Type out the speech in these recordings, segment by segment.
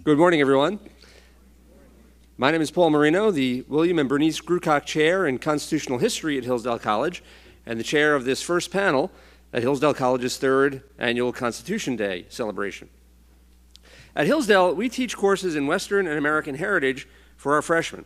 Good morning, everyone. My name is Paul Marino, the William and Bernice Grucock Chair in Constitutional History at Hillsdale College, and the chair of this first panel at Hillsdale College's third annual Constitution Day celebration. At Hillsdale, we teach courses in Western and American heritage for our freshmen.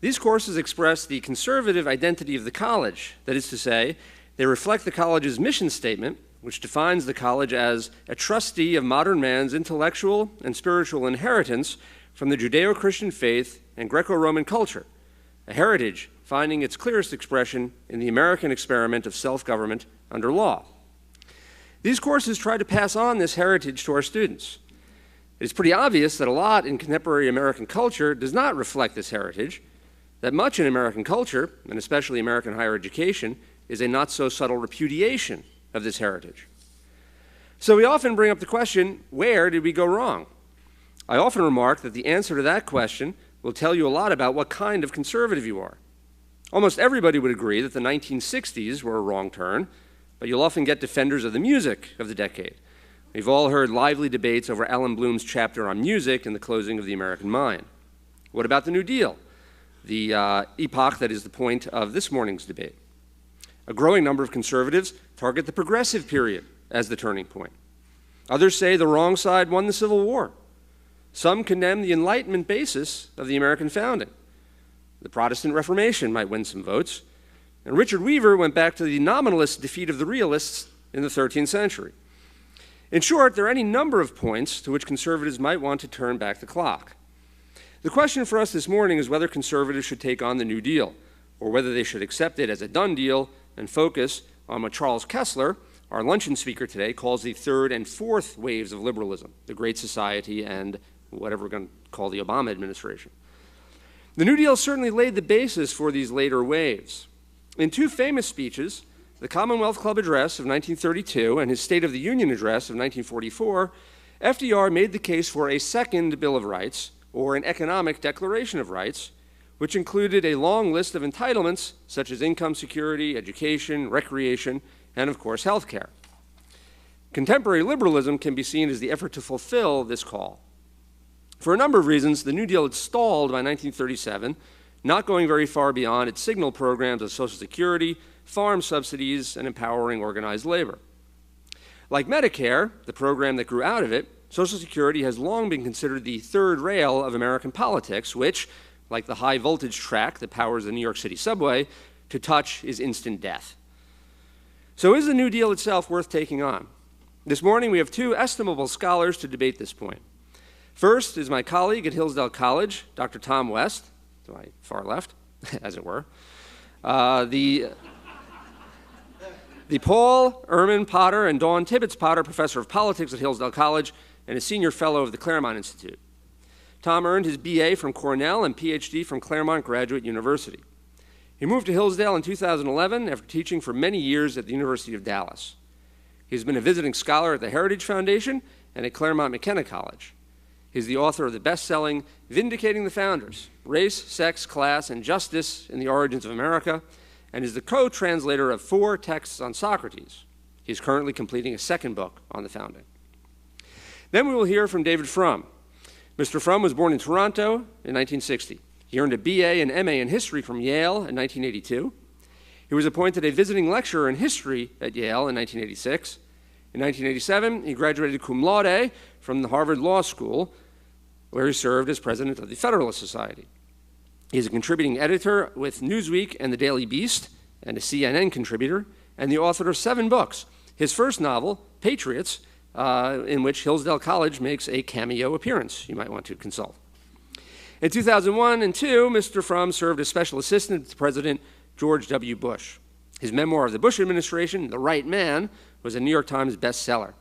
These courses express the conservative identity of the college. That is to say, they reflect the college's mission statement, which defines the college as a trustee of modern man's intellectual and spiritual inheritance from the Judeo-Christian faith and Greco-Roman culture, a heritage finding its clearest expression in the American experiment of self-government under law. These courses try to pass on this heritage to our students. It is pretty obvious that a lot in contemporary American culture does not reflect this heritage, that much in American culture, and especially American higher education, is a not-so-subtle repudiation of this heritage. So we often bring up the question, where did we go wrong? I often remark that the answer to that question will tell you a lot about what kind of conservative you are. Almost everybody would agree that the 1960s were a wrong turn, but you'll often get defenders of the music of the decade. We've all heard lively debates over Alan Bloom's chapter on music and the closing of the American mind. What about the New Deal, the epoch that is the point of this morning's debate? A growing number of conservatives target the progressive period as the turning point. Others say the wrong side won the Civil War. Some condemn the Enlightenment basis of the American founding. The Protestant Reformation might win some votes. And Richard Weaver went back to the nominalist defeat of the realists in the 13th century. In short, there are any number of points to which conservatives might want to turn back the clock. The question for us this morning is whether conservatives should take on the New Deal, or whether they should accept it as a done deal and focus on what Charles Kessler, our luncheon speaker today, calls the third and fourth waves of liberalism, the Great Society and whatever we're going to call the Obama administration. The New Deal certainly laid the basis for these later waves. In two famous speeches, the Commonwealth Club Address of 1932 and his State of the Union Address of 1944, FDR made the case for a second Bill of Rights, or an economic declaration of rights, which included a long list of entitlements such as income security, education, recreation, and of course, health care. Contemporary liberalism can be seen as the effort to fulfill this call. For a number of reasons, the New Deal had stalled by 1937, not going very far beyond its signal programs of Social Security, farm subsidies, and empowering organized labor. Like Medicare, the program that grew out of it, Social Security has long been considered the third rail of American politics, which, like the high-voltage track that powers the New York City subway, to touch is instant death. So is the New Deal itself worth taking on? This morning we have two estimable scholars to debate this point. First is my colleague at Hillsdale College, Dr. Tom West, to my far left, as it were. The Paul Erman Potter and Dawn Tibbetts Potter Professor of Politics at Hillsdale College and a senior fellow of the Claremont Institute. Tom earned his BA from Cornell and PhD from Claremont Graduate University. He moved to Hillsdale in 2011 after teaching for many years at the University of Dallas. He's been a visiting scholar at the Heritage Foundation and at Claremont McKenna College. He's the author of the best-selling Vindicating the Founders, Race, Sex, Class, and Justice in the Origins of America, and is the co-translator of 4 texts on Socrates. He's currently completing a second book on the founding. Then we will hear from David Frum. Mr. Frum was born in Toronto in 1960. He earned a BA and MA in history from Yale in 1982. He was appointed a visiting lecturer in history at Yale in 1986. In 1987, he graduated cum laude from the Harvard Law School, where he served as president of the Federalist Society. He's a contributing editor with Newsweek and the Daily Beast, and a CNN contributor, and the author of 7 books. His first novel, Patriots, in which Hillsdale College makes a cameo appearance you might want to consult. In 2001 and 2002, Mr. Frum served as special assistant to President George W. Bush. His memoir of the Bush administration, The Right Man, was a New York Times bestseller.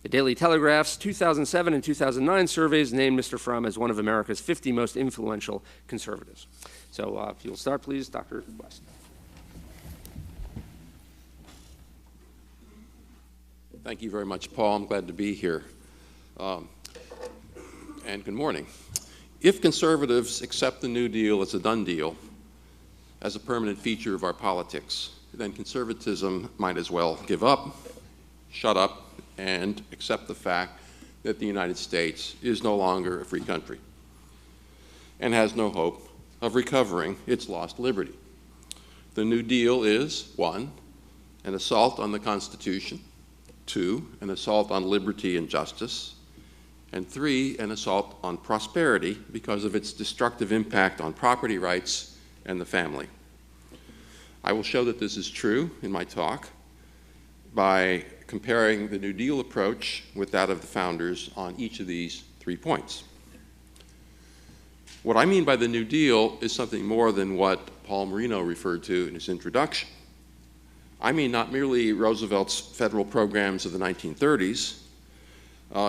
The Daily Telegraph's 2007 and 2009 surveys named Mr. Frum as one of America's 50 most influential conservatives. So if you'll start, please, Dr. West. Thank you very much, Paul. I'm glad to be here. And good morning. If conservatives accept the New Deal as a done deal, as a permanent feature of our politics, then conservatism might as well give up, shut up, and accept the fact that the United States is no longer a free country and has no hope of recovering its lost liberty. The New Deal is, 1, an assault on the Constitution, 2, an assault on liberty and justice, and 3, an assault on prosperity because of its destructive impact on property rights and the family. I will show that this is true in my talk by comparing the New Deal approach with that of the founders on each of these 3 points. What I mean by the New Deal is something more than what Paul Marino referred to in his introduction. I mean not merely Roosevelt's federal programs of the 1930s.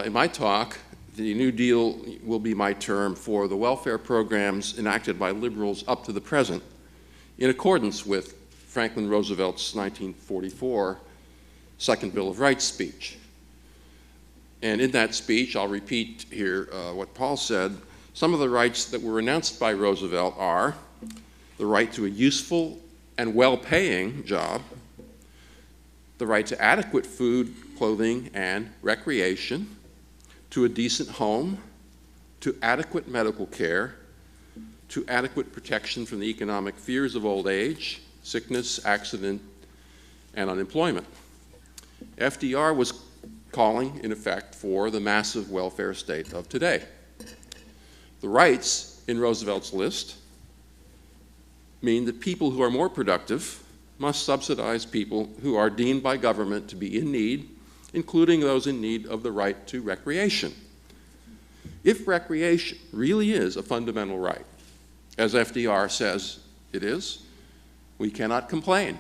In my talk, the New Deal will be my term for the welfare programs enacted by liberals up to the present in accordance with Franklin Roosevelt's 1944 Second Bill of Rights speech. And in that speech, I'll repeat here what Paul said. Some of the rights that were announced by Roosevelt are the right to a useful and well-paying job, the right to adequate food, clothing, and recreation, to a decent home, to adequate medical care, to adequate protection from the economic fears of old age, sickness, accident, and unemployment. FDR was calling, in effect, for the massive welfare state of today. The rights in Roosevelt's list mean that people who are more productive must subsidize people who are deemed by government to be in need, including those in need of the right to recreation. If recreation really is a fundamental right, as FDR says it is, we cannot complain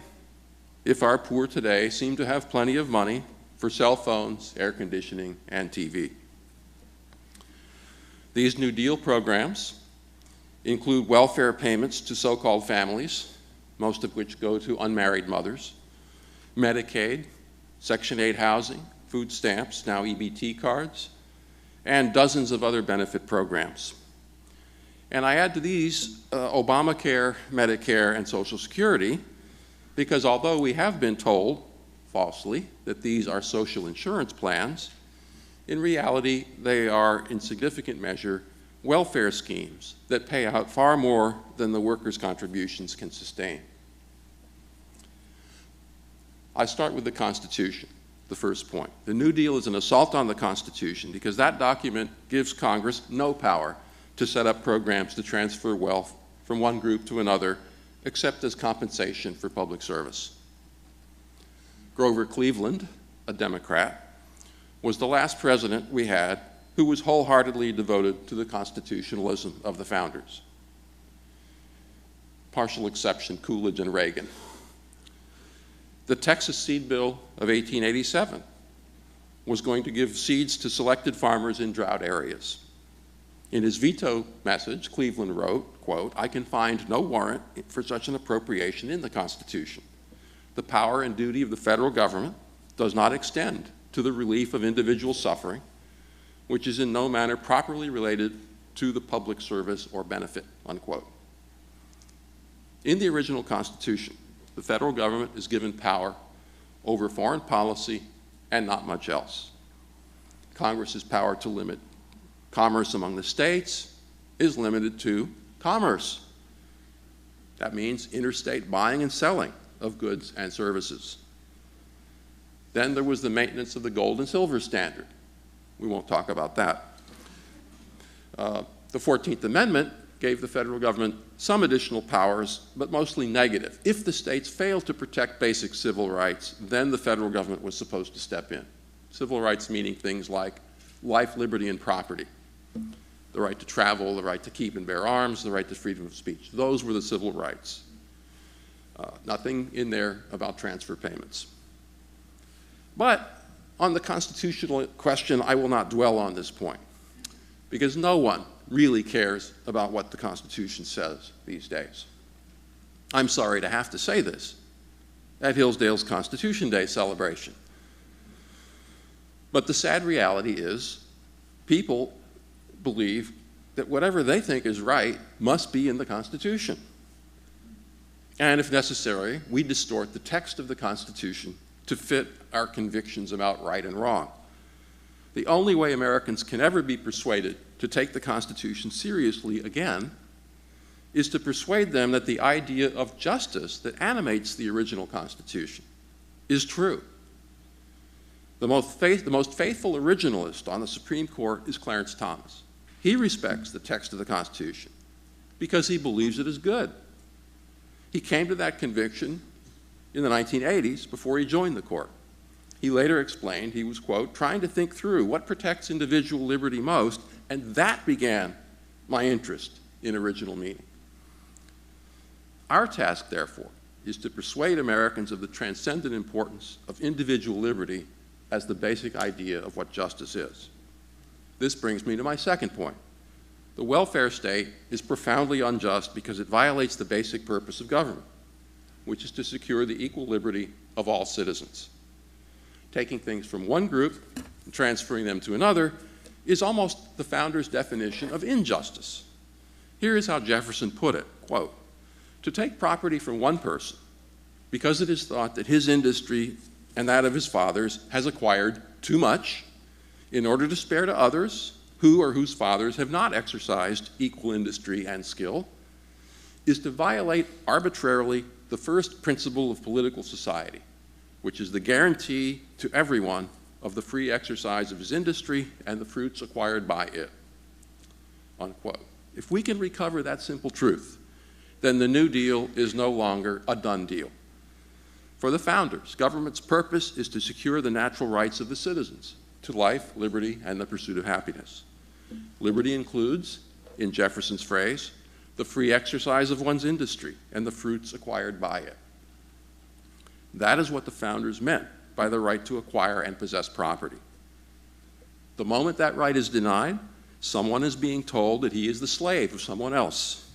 if our poor today seem to have plenty of money for cell phones, air conditioning, and TV. These New Deal programs include welfare payments to so-called families, most of which go to unmarried mothers, Medicaid, Section 8 housing, food stamps, now EBT cards, and dozens of other benefit programs. And I add to these Obamacare, Medicare, and Social Security, because although we have been told, falsely, that these are social insurance plans, in reality, they are, in significant measure, welfare schemes that pay out far more than the workers' contributions can sustain. I start with the Constitution, the first point. The New Deal is an assault on the Constitution because that document gives Congress no power to set up programs to transfer wealth from one group to another, except as compensation for public service. Grover Cleveland, a Democrat, was the last president we had who was wholeheartedly devoted to the constitutionalism of the founders. Partial exception, Coolidge and Reagan. The Texas Seed Bill of 1887 was going to give seeds to selected farmers in drought areas. In his veto message, Cleveland wrote, quote, "I can find no warrant for such an appropriation in the Constitution. The power and duty of the federal government does not extend to the relief of individual suffering, which is in no manner properly related to the public service or benefit," unquote. In the original Constitution, the federal government is given power over foreign policy and not much else. Congress's power to limit commerce among the states is limited to commerce. That means interstate buying and selling of goods and services. Then there was the maintenance of the gold and silver standard. We won't talk about that. The 14th Amendment gave the federal government some additional powers, but mostly negative. If the states failed to protect basic civil rights, then the federal government was supposed to step in. Civil rights meaning things like life, liberty, and property, the right to travel, the right to keep and bear arms, the right to freedom of speech. Those were the civil rights. Nothing in there about transfer payments. But on the constitutional question, I will not dwell on this point, because no one really cares about what the Constitution says these days. I'm sorry to have to say this at Hillsdale's Constitution Day celebration. But the sad reality is people believe that whatever they think is right must be in the Constitution. And if necessary, we distort the text of the Constitution to fit our convictions about right and wrong. The only way Americans can ever be persuaded to take the Constitution seriously again is to persuade them that the idea of justice that animates the original Constitution is true. The most faithful originalist on the Supreme Court is Clarence Thomas. He respects the text of the Constitution because he believes it is good. He came to that conviction in the 1980s before he joined the court. He later explained he was, quote, trying to think through what protects individual liberty most, and that began my interest in original meaning. Our task, therefore, is to persuade Americans of the transcendent importance of individual liberty as the basic idea of what justice is. This brings me to my second point. The welfare state is profoundly unjust because it violates the basic purpose of government, which is to secure the equal liberty of all citizens. Taking things from one group and transferring them to another is almost the founders' definition of injustice. Here is how Jefferson put it, quote, to take property from one person because it is thought that his industry and that of his fathers has acquired too much in order to spare to others who or whose fathers have not exercised equal industry and skill, is to violate arbitrarily the first principle of political society, which is the guarantee to everyone of the free exercise of his industry and the fruits acquired by it, unquote. If we can recover that simple truth, then the New Deal is no longer a done deal. For the founders, government's purpose is to secure the natural rights of the citizens to life, liberty, and the pursuit of happiness. Liberty includes, in Jefferson's phrase, the free exercise of one's industry and the fruits acquired by it. That is what the founders meant by the right to acquire and possess property. The moment that right is denied, someone is being told that he is the slave of someone else.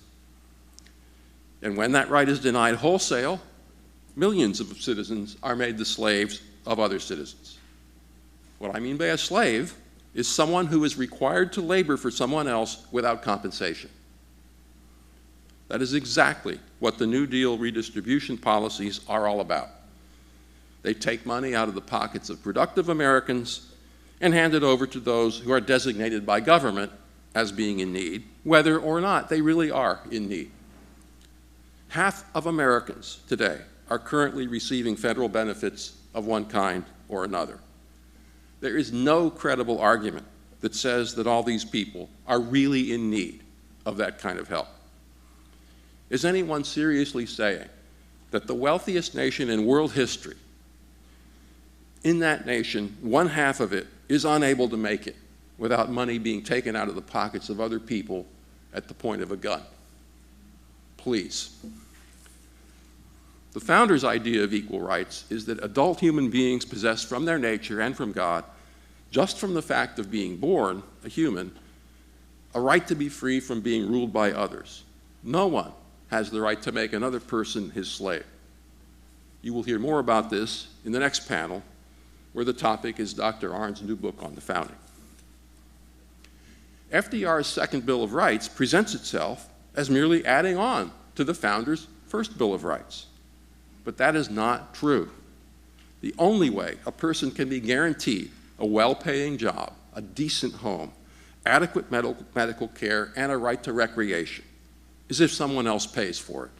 And when that right is denied wholesale, millions of citizens are made the slaves of other citizens. What I mean by a slave is someone who is required to labor for someone else without compensation. That is exactly what the New Deal redistribution policies are all about. They take money out of the pockets of productive Americans and hand it over to those who are designated by government as being in need, whether or not they really are in need. Half of Americans today are currently receiving federal benefits of one kind or another. There is no credible argument that says that all these people are really in need of that kind of help. Is anyone seriously saying that the wealthiest nation in world history, in that nation, one half of it is unable to make it without money being taken out of the pockets of other people at the point of a gun? Please. The founders' idea of equal rights is that adult human beings possess from their nature and from God, just from the fact of being born a human, a right to be free from being ruled by others. No one has the right to make another person his slave. You will hear more about this in the next panel, where the topic is Dr. Arndt's new book on the founding. FDR's Second Bill of Rights presents itself as merely adding on to the founders' First Bill of Rights. But that is not true. The only way a person can be guaranteed a well-paying job, a decent home, adequate medical care, and a right to recreation is if someone else pays for it.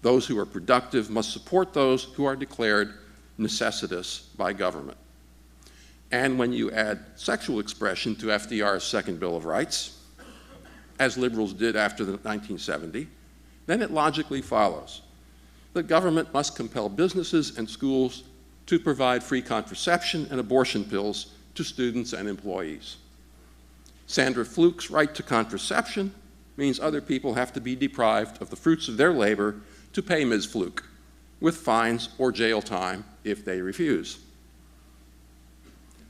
Those who are productive must support those who are declared necessitous by government. And when you add sexual expression to FDR's Second Bill of Rights, as liberals did after 1970, then it logically follows that government must compel businesses and schools to provide free contraception and abortion pills to students and employees. Sandra Fluke's right to contraception means other people have to be deprived of the fruits of their labor to pay Ms. Fluke, with fines or jail time if they refuse.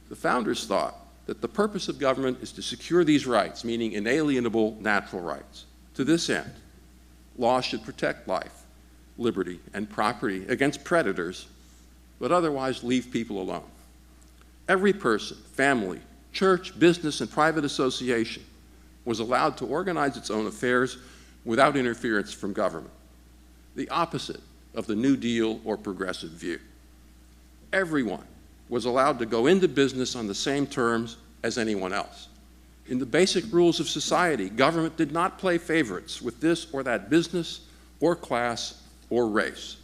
The founders thought that the purpose of government is to secure these rights, meaning inalienable natural rights. To this end, law should protect life, liberty, and property against predators, but otherwise leave people alone. Every person, family, church, business, and private association was allowed to organize its own affairs without interference from government, the opposite of the New Deal or progressive view. Everyone was allowed to go into business on the same terms as anyone else. In the basic rules of society, government did not play favorites with this or that business or class or race.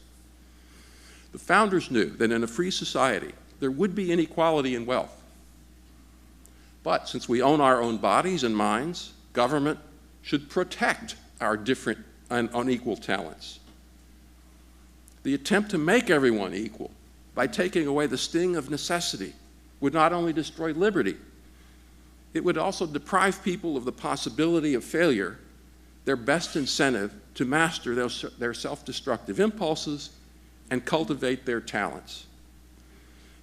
The founders knew that in a free society, there would be inequality in wealth. But since we own our own bodies and minds, government should protect our different and unequal talents. The attempt to make everyone equal by taking away the sting of necessity would not only destroy liberty, it would also deprive people of the possibility of failure, their best incentive to master their self-destructive impulses and cultivate their talents.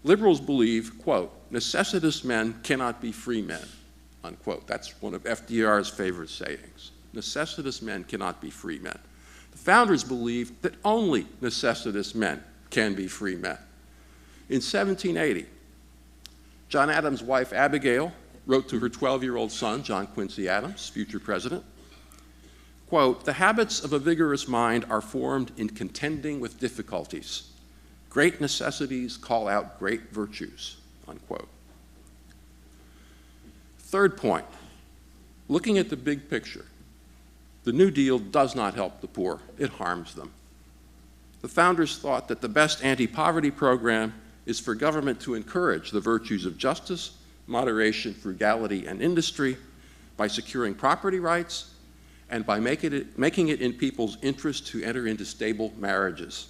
Liberals believe, quote, necessitous men cannot be free men, unquote. That's one of FDR's favorite sayings. Necessitous men cannot be free men. The founders believed that only necessitous men can be free men. In 1780, John Adams' wife Abigail wrote to her 12-year-old son, John Quincy Adams, future president, quote, the habits of a vigorous mind are formed in contending with difficulties. Great necessities call out great virtues, unquote. Third point, looking at the big picture, the New Deal does not help the poor, it harms them. The founders thought that the best anti-poverty program is for government to encourage the virtues of justice, moderation, frugality, and industry by securing property rights and by making it in people's interest to enter into stable marriages.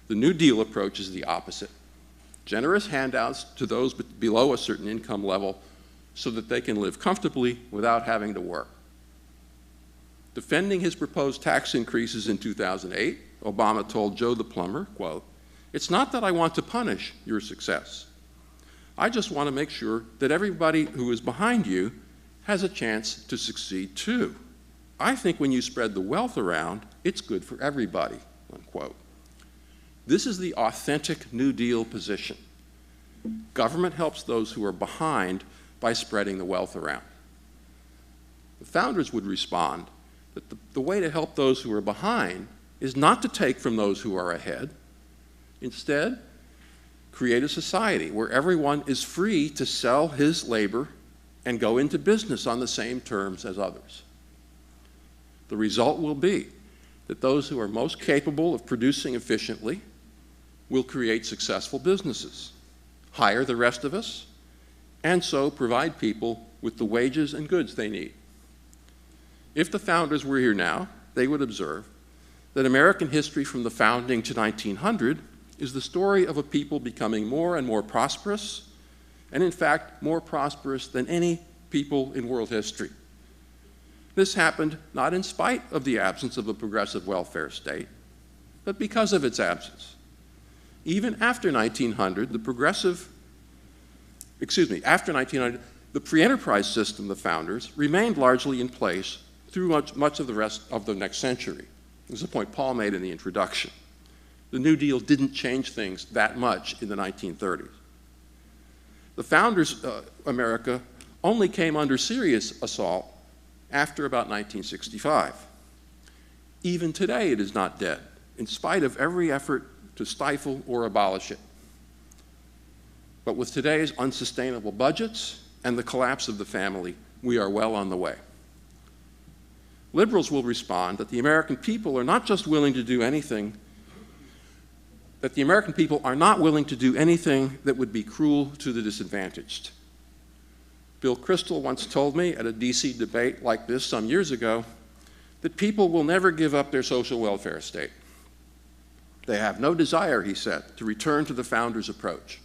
The New Deal approach is the opposite. Generous handouts to those below a certain income level so that they can live comfortably without having to work. Defending his proposed tax increases in 2008, Obama told Joe the plumber, quote, it's not that I want to punish your success. I just want to make sure that everybody who is behind you has a chance to succeed too. I think when you spread the wealth around, it's good for everybody, unquote. This is the authentic New Deal position. Government helps those who are behind by spreading the wealth around. The founders would respond that the way to help those who are behind is not to take from those who are ahead. Instead, create a society where everyone is free to sell his labor and go into business on the same terms as others. The result will be that those who are most capable of producing efficiently will create successful businesses, hire the rest of us, and so provide people with the wages and goods they need. If the founders were here now, they would observe that American history from the founding to 1900 is the story of a people becoming more and more prosperous, and in fact, more prosperous than any people in world history. This happened not in spite of the absence of a progressive welfare state, but because of its absence. Even after 1900, after 1900, the pre-enterprise system of the founders remained largely in place through much of the rest of the next century. This is a point Paul made in the introduction. The New Deal didn't change things that much in the 1930s. The founders' America only came under serious assault after about 1965. Even today, it is not dead, in spite of every effort to stifle or abolish it. But with today's unsustainable budgets and the collapse of the family, we are well on the way. Liberals will respond that the American people are not just willing to do anything, that the American people are not willing to do anything that would be cruel to the disadvantaged. Bill Kristol once told me at a DC debate like this some years ago that people will never give up their social welfare state. They have no desire, he said, to return to the founders' approach.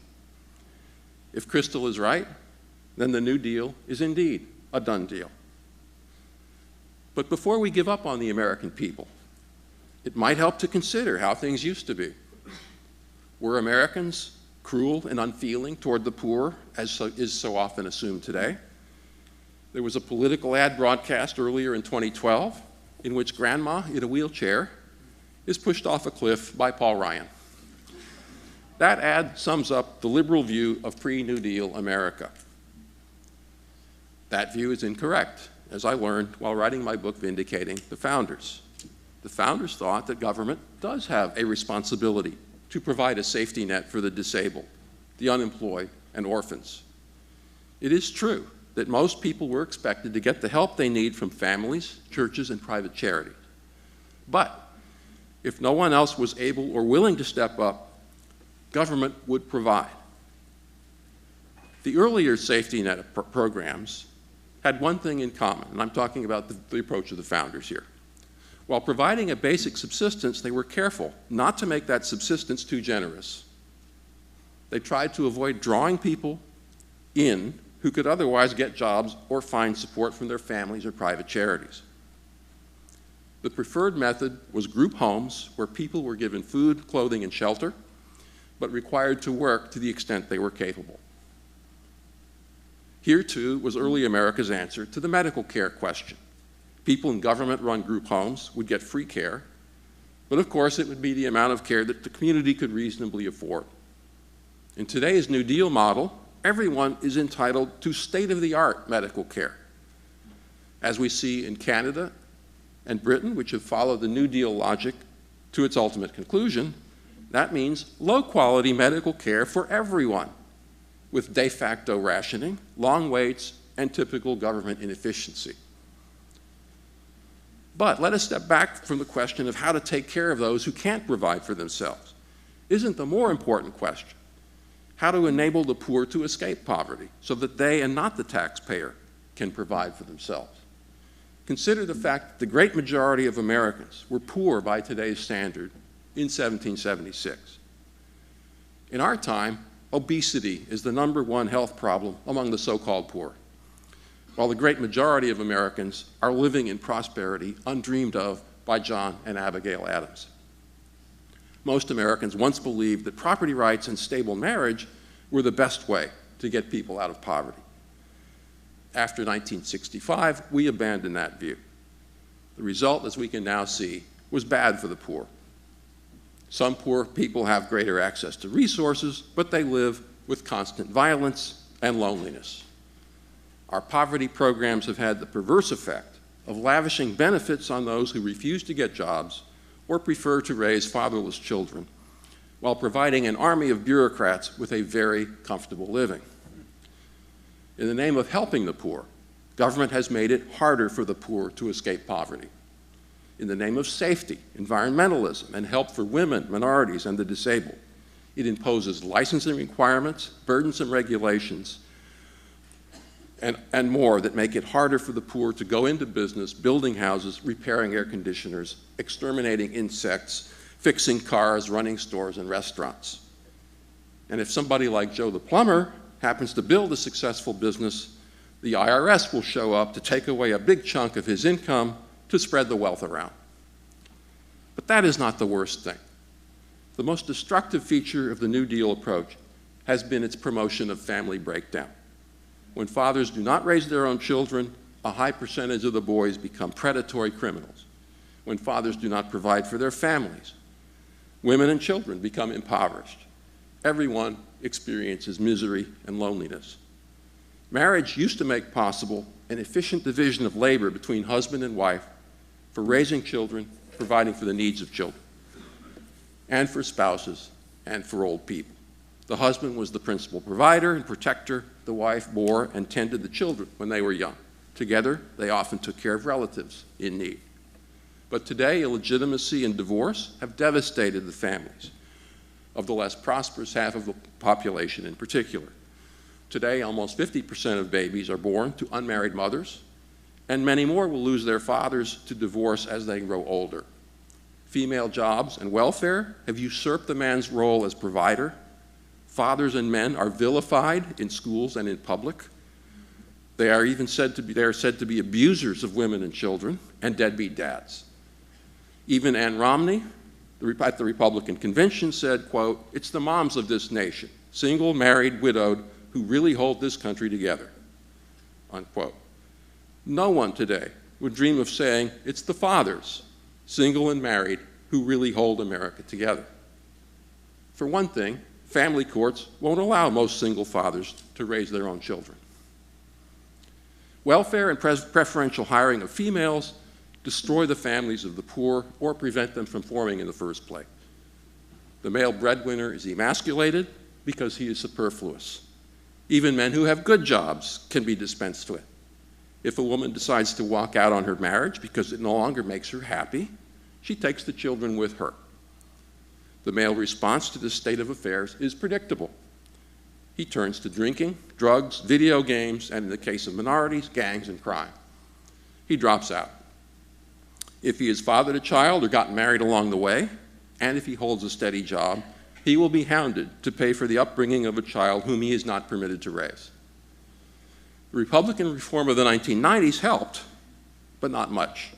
If Kristol is right, then the New Deal is indeed a done deal. But before we give up on the American people, it might help to consider how things used to be. Were Americans cruel and unfeeling toward the poor, as is so often assumed today? There was a political ad broadcast earlier in 2012 in which grandma in a wheelchair is pushed off a cliff by Paul Ryan. That ad sums up the liberal view of pre-New Deal America. That view is incorrect, as I learned while writing my book Vindicating the Founders. The founders thought that government does have a responsibility to provide a safety net for the disabled, the unemployed, and orphans. It is true that most people were expected to get the help they need from families, churches, and private charities. But if no one else was able or willing to step up, government would provide. The earlier safety net programs had one thing in common, and I'm talking about the approach of the founders here. While providing a basic subsistence, they were careful not to make that subsistence too generous. They tried to avoid drawing people in who could otherwise get jobs or find support from their families or private charities. The preferred method was group homes where people were given food, clothing, and shelter, but required to work to the extent they were capable. Here, too, was early America's answer to the medical care question. People in government-run group homes would get free care, but of course it would be the amount of care that the community could reasonably afford. In today's New Deal model, everyone is entitled to state-of-the-art medical care. As we see in Canada and Britain, which have followed the New Deal logic to its ultimate conclusion, that means low-quality medical care for everyone, with de facto rationing, long waits, and typical government inefficiency. But let us step back from the question of how to take care of those who can't provide for themselves. Isn't the more important question how to enable the poor to escape poverty so that they and not the taxpayer can provide for themselves? Consider the fact that the great majority of Americans were poor by today's standard in 1776. In our time, obesity is the #1 health problem among the so-called poor, while the great majority of Americans are living in prosperity undreamed of by John and Abigail Adams. Most Americans once believed that property rights and stable marriage were the best way to get people out of poverty. After 1965, we abandoned that view. The result, as we can now see, was bad for the poor. Some poor people have greater access to resources, but they live with constant violence and loneliness. Our poverty programs have had the perverse effect of lavishing benefits on those who refuse to get jobs or prefer to raise fatherless children, while providing an army of bureaucrats with a very comfortable living. In the name of helping the poor, government has made it harder for the poor to escape poverty. In the name of safety, environmentalism, and help for women, minorities, and the disabled, it imposes licensing requirements, burdensome regulations, and more that make it harder for the poor to go into business, building houses, repairing air conditioners, exterminating insects, fixing cars, running stores and restaurants. And if somebody like Joe the plumber happens to build a successful business, the IRS will show up to take away a big chunk of his income to spread the wealth around. But that is not the worst thing. The most destructive feature of the New Deal approach has been its promotion of family breakdown. When fathers do not raise their own children, a high percentage of the boys become predatory criminals. When fathers do not provide for their families, women and children become impoverished. Everyone experiences misery and loneliness. Marriage used to make possible an efficient division of labor between husband and wife for raising children, providing for the needs of children, and for spouses and for old people. The husband was the principal provider and protector. The wife bore and tended the children when they were young. Together, they often took care of relatives in need. But today, illegitimacy and divorce have devastated the families of the less prosperous half of the population in particular. Today, almost 50% of babies are born to unmarried mothers, and many more will lose their fathers to divorce as they grow older. Female jobs and welfare have usurped the man's role as provider. Fathers and men are vilified in schools and in public. They are even said to be abusers of women and children and deadbeat dads. Even Ann Romney, at the Republican convention, said, quote, "It's the moms of this nation, single, married, widowed, who really hold this country together," unquote. No one today would dream of saying it's the fathers, single and married, who really hold America together. For one thing, family courts won't allow most single fathers to raise their own children. Welfare and preferential hiring of females destroy the families of the poor or prevent them from forming in the first place. The male breadwinner is emasculated, because he is superfluous. Even men who have good jobs can be dispensed with. If a woman decides to walk out on her marriage because it no longer makes her happy, she takes the children with her. The male response to this state of affairs is predictable. He turns to drinking, drugs, video games, and in the case of minorities, gangs and crime. He drops out. If he has fathered a child or gotten married along the way, and if he holds a steady job, he will be hounded to pay for the upbringing of a child whom he is not permitted to raise. The Republican reform of the 1990s helped, but not much.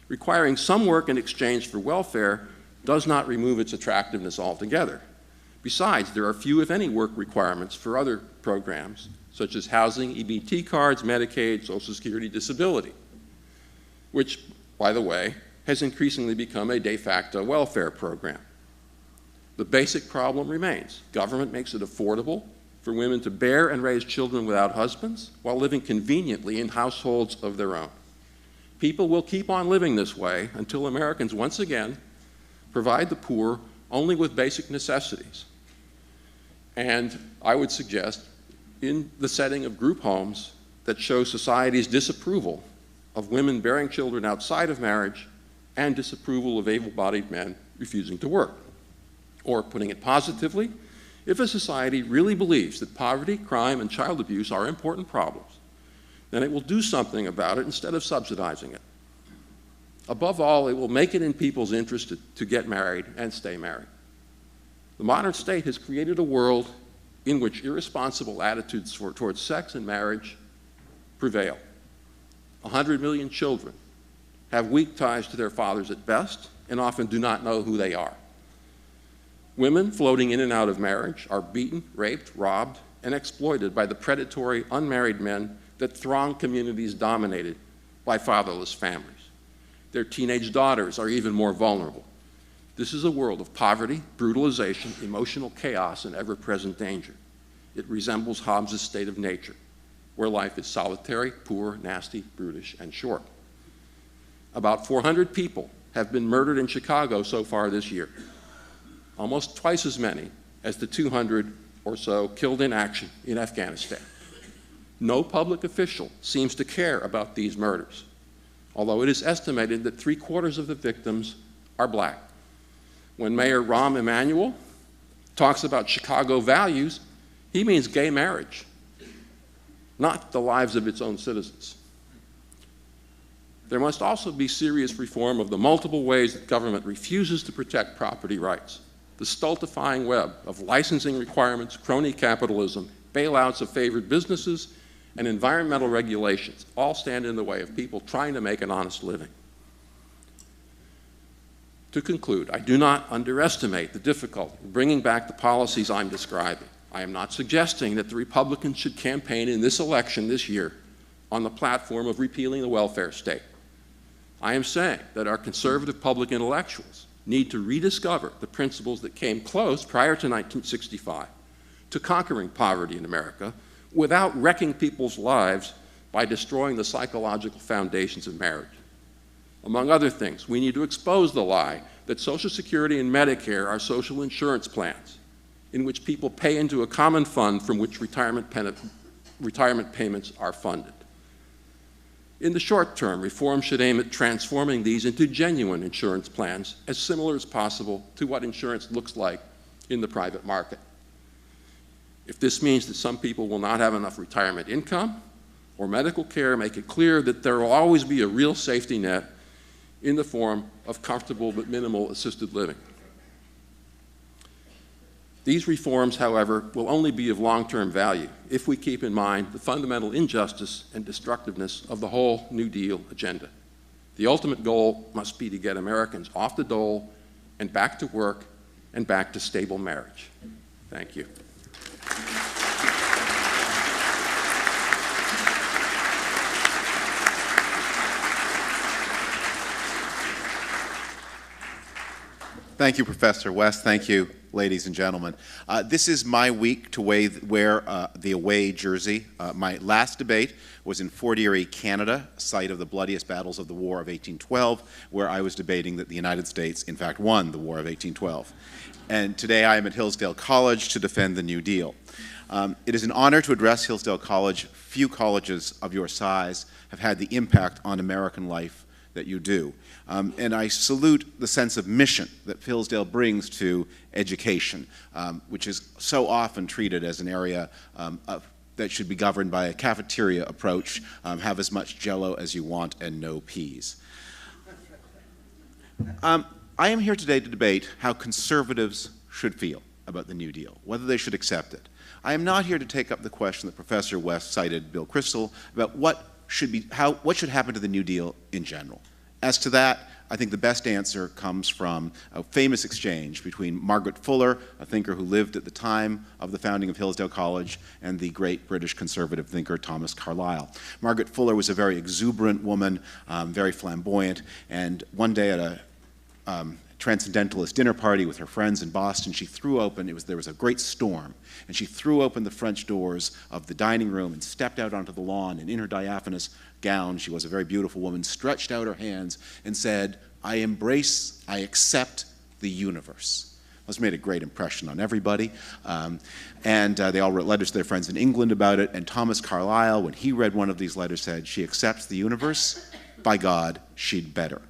Requiring some work in exchange for welfare does not remove its attractiveness altogether. Besides, there are few, if any, work requirements for other programs, such as housing, EBT cards, Medicaid, Social Security, disability, which, by the way, has increasingly become a de facto welfare program. The basic problem remains. Government makes it affordable for women to bear and raise children without husbands while living conveniently in households of their own. People will keep on living this way until Americans once again provide the poor only with basic necessities. And I would suggest, in the setting of group homes that show society's disapproval of women bearing children outside of marriage and disapproval of able-bodied men refusing to work. Or, putting it positively, if a society really believes that poverty, crime, and child abuse are important problems, then it will do something about it instead of subsidizing it. Above all, it will make it in people's interest to get married and stay married. The modern state has created a world in which irresponsible attitudes towards sex and marriage prevail. 100 million children have weak ties to their fathers at best and often do not know who they are. Women floating in and out of marriage are beaten, raped, robbed, and exploited by the predatory, unmarried men that throng communities dominated by fatherless families. Their teenage daughters are even more vulnerable. This is a world of poverty, brutalization, emotional chaos, and ever-present danger. It resembles Hobbes' state of nature, where life is solitary, poor, nasty, brutish, and short. About 400 people have been murdered in Chicago so far this year, almost twice as many as the 200 or so killed in action in Afghanistan. No public official seems to care about these murders, although it is estimated that 3/4 of the victims are black. When Mayor Rahm Emanuel talks about Chicago values, he means gay marriage, not the lives of its own citizens. There must also be serious reform of the multiple ways that government refuses to protect property rights. The stultifying web of licensing requirements, crony capitalism, bailouts of favored businesses, and environmental regulations all stand in the way of people trying to make an honest living. To conclude, I do not underestimate the difficulty of bringing back the policies I'm describing. I am not suggesting that the Republicans should campaign in this election this year on the platform of repealing the welfare state. I am saying that our conservative public intellectuals need to rediscover the principles that came close prior to 1965 to conquering poverty in America without wrecking people's lives by destroying the psychological foundations of marriage. Among other things, we need to expose the lie that Social Security and Medicare are social insurance plans in which people pay into a common fund from which retirement payments are funded. In the short term, reform should aim at transforming these into genuine insurance plans as similar as possible to what insurance looks like in the private market. If this means that some people will not have enough retirement income or medical care, make it clear that there will always be a real safety net in the form of comfortable but minimal assisted living. These reforms, however, will only be of long-term value if we keep in mind the fundamental injustice and destructiveness of the whole New Deal agenda. The ultimate goal must be to get Americans off the dole and back to work and back to stable marriage. Thank you. Thank you, Professor West. Thank you, ladies and gentlemen. This is my week to wear the away jersey. My last debate was in Fort Erie, Canada, site of the bloodiest battles of the War of 1812, where I was debating that the United States, in fact, won the War of 1812. And today I am at Hillsdale College to defend the New Deal. It is an honor to address Hillsdale College. Few colleges of your size have had the impact on American life that you do. And I salute the sense of mission that Hillsdale brings to education, which is so often treated as an area that should be governed by a cafeteria approach, have as much Jell-O as you want and no peas. I am here today to debate how conservatives should feel about the New Deal, whether they should accept it. I am not here to take up the question that Professor West cited Bill Kristol about what should happen to the New Deal in general. As to that, I think the best answer comes from a famous exchange between Margaret Fuller, a thinker who lived at the time of the founding of Hillsdale College, and the great British conservative thinker Thomas Carlyle. Margaret Fuller was a very exuberant woman, very flamboyant, and one day at a transcendentalist dinner party with her friends in Boston, she threw open, there was a great storm, and she threw open the French doors of the dining room and stepped out onto the lawn, and in her diaphanous gown, she was a very beautiful woman, stretched out her hands and said, I accept the universe. This made a great impression on everybody, and they all wrote letters to their friends in England about it, and Thomas Carlyle, when he read one of these letters, said, she accepts the universe, by God, she'd better.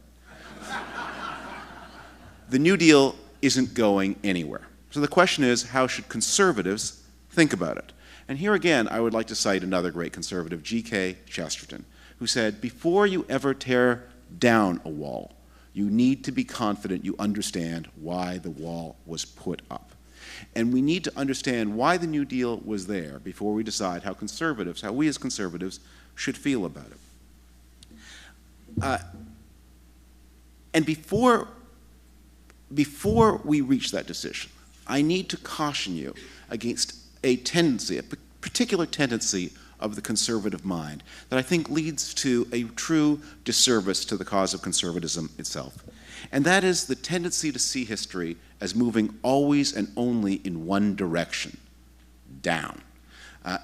The New Deal isn't going anywhere. So the question is, how should conservatives think about it? And here again, I would like to cite another great conservative, G.K. Chesterton, who said, before you ever tear down a wall, you need to be confident you understand why the wall was put up. And we need to understand why the New Deal was there before we decide how we as conservatives should feel about it. And before we reach that decision, I need to caution you against a particular tendency of the conservative mind that I think leads to a true disservice to the cause of conservatism itself. And that is the tendency to see history as moving always and only in one direction, down.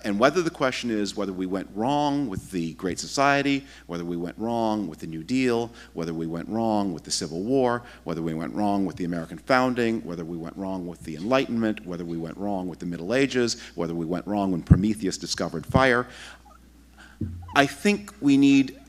And whether the question is whether we went wrong with the Great Society, whether we went wrong with the New Deal, whether we went wrong with the Civil War, whether we went wrong with the American founding, whether we went wrong with the Enlightenment, whether we went wrong with the Middle Ages, whether we went wrong when Prometheus discovered fire, I think we need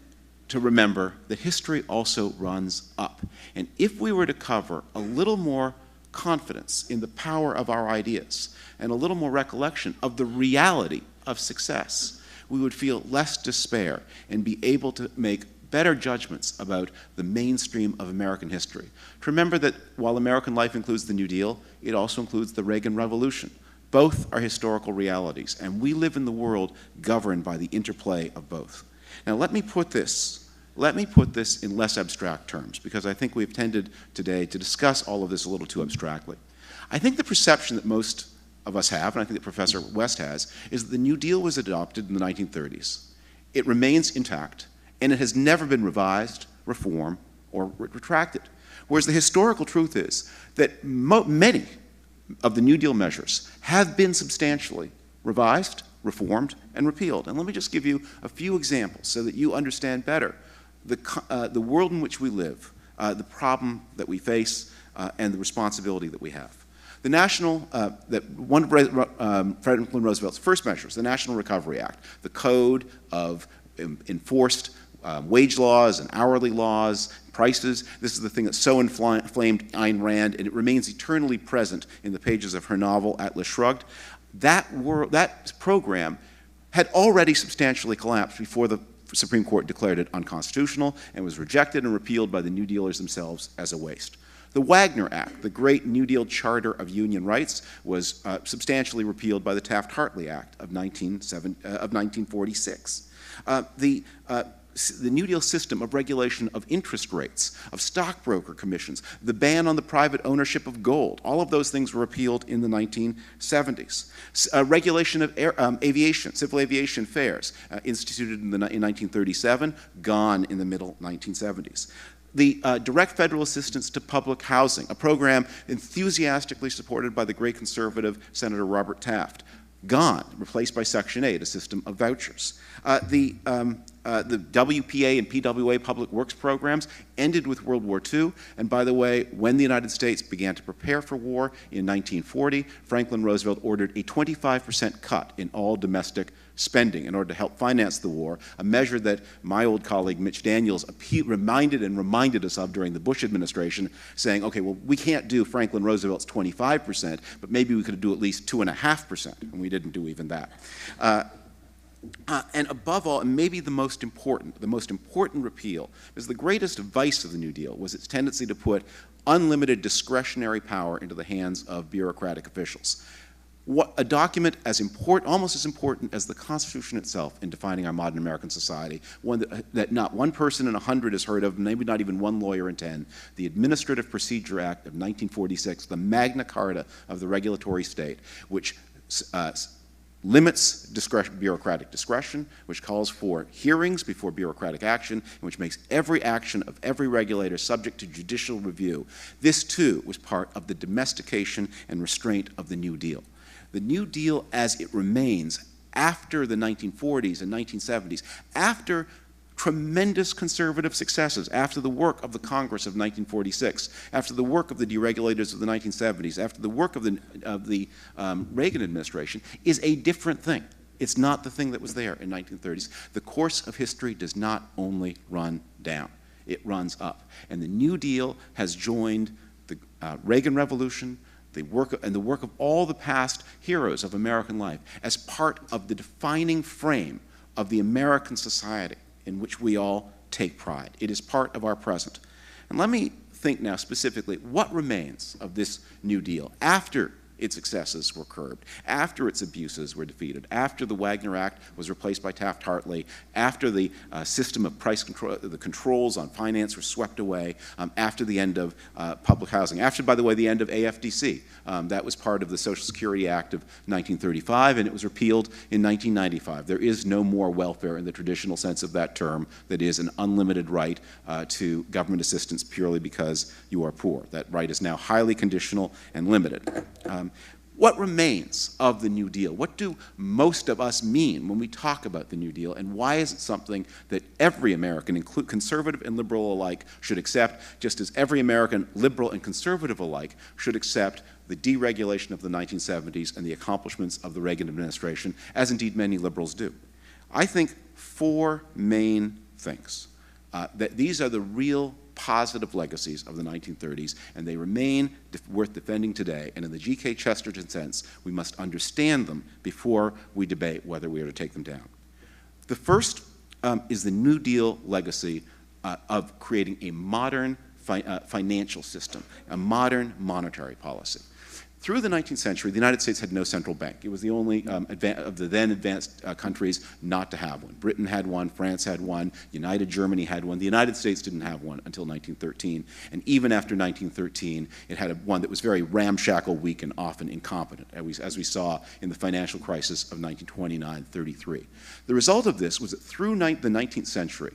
to remember that history also runs up. And if we were to cover a little more confidence in the power of our ideas and a little more recollection of the reality of success, we would feel less despair and be able to make better judgments about the mainstream of American history. To remember that while American life includes the New Deal, it also includes the Reagan Revolution. Both are historical realities, and we live in the world governed by the interplay of both. Now let me put this in less abstract terms, because I think we've tended today to discuss all of this a little too abstractly. I think the perception that most of us have, and I think that Professor West has, is that the New Deal was adopted in the 1930s. It remains intact, and it has never been revised, reformed, or retracted. Whereas the historical truth is that many of the New Deal measures have been substantially revised, reformed, and repealed. And let me just give you a few examples so that you understand better the world in which we live, the problem that we face, and the responsibility that we have. The one of Franklin Roosevelt's first measures, the National Recovery Act, the code of enforced wage laws and hourly laws, prices. This is the thing that so inflamed Ayn Rand, and it remains eternally present in the pages of her novel, Atlas Shrugged. That program had already substantially collapsed before the Supreme Court declared it unconstitutional and was rejected and repealed by the New Dealers themselves as a waste. The Wagner Act, the great New Deal Charter of Union Rights, was substantially repealed by the Taft-Hartley Act of 1946. The the New Deal system of regulation of interest rates, of stockbroker commissions, the ban on the private ownership of gold, all of those things were repealed in the 1970s. Regulation of aviation, civil aviation fares, instituted in 1937, gone in the middle 1970s. The direct federal assistance to public housing, a program enthusiastically supported by the great conservative Senator Robert Taft, gone, replaced by Section 8, a system of vouchers. The WPA and PWA public works programs ended with World War II, and by the way, when the United States began to prepare for war in 1940, Franklin Roosevelt ordered a 25% cut in all domestic spending in order to help finance the war, a measure that my old colleague Mitch Daniels reminded us of during the Bush administration, saying, okay, well, we can't do Franklin Roosevelt's 25%, but maybe we could do at least 2.5%, and we didn't do even that. And above all, and maybe the most important repeal, because the greatest vice of the New Deal was its tendency to put unlimited discretionary power into the hands of bureaucratic officials. A document almost as important as the Constitution itself in defining our modern American society, one that not one person in 100 has heard of, maybe not even one lawyer in 10, the Administrative Procedure Act of 1946, the Magna Carta of the regulatory state, which limits bureaucratic discretion, which calls for hearings before bureaucratic action, and which makes every action of every regulator subject to judicial review. This, too, was part of the domestication and restraint of the New Deal. The New Deal as it remains after the 1940s and 1970s, after tremendous conservative successes, after the work of the Congress of 1946, after the work of the deregulators of the 1970s, after the work of the Reagan administration, is a different thing. It's not the thing that was there in 1930s. The course of history does not only run down, it runs up. And the New Deal has joined the Reagan Revolution, the work of all the past heroes of American life as part of the defining frame of the American society in which we all take pride. It is part of our present. And let me think now specifically, what remains of this New Deal after its excesses were curbed, after its abuses were defeated, after the Wagner Act was replaced by Taft-Hartley, after the system of price control, the controls on finance were swept away, after the end of public housing, after, by the way, the end of AFDC. That was part of the Social Security Act of 1935, and it was repealed in 1995. There is no more welfare in the traditional sense of that term that is an unlimited right to government assistance purely because you are poor. That right is now highly conditional and limited. What remains of the New Deal? What do most of us mean when we talk about the New Deal, and why is it something that every American, conservative and liberal alike, should accept, just as every American, liberal and conservative alike, should accept the deregulation of the 1970s and the accomplishments of the Reagan administration, as indeed many liberals do? I think four main things. That these are the real positive legacies of the 1930s, and they remain worth defending today. And in the G.K. Chesterton sense, we must understand them before we debate whether we are to take them down. The first is the New Deal legacy of creating a modern financial system, a modern monetary policy. Through the 19th century, the United States had no central bank. It was the only of the then advanced countries not to have one. Britain had one, France had one, United Germany had one. The United States didn't have one until 1913. And even after 1913, it had one that was very ramshackle, weak, and often incompetent, as we saw in the financial crisis of 1929-33. The result of this was that through the 19th century,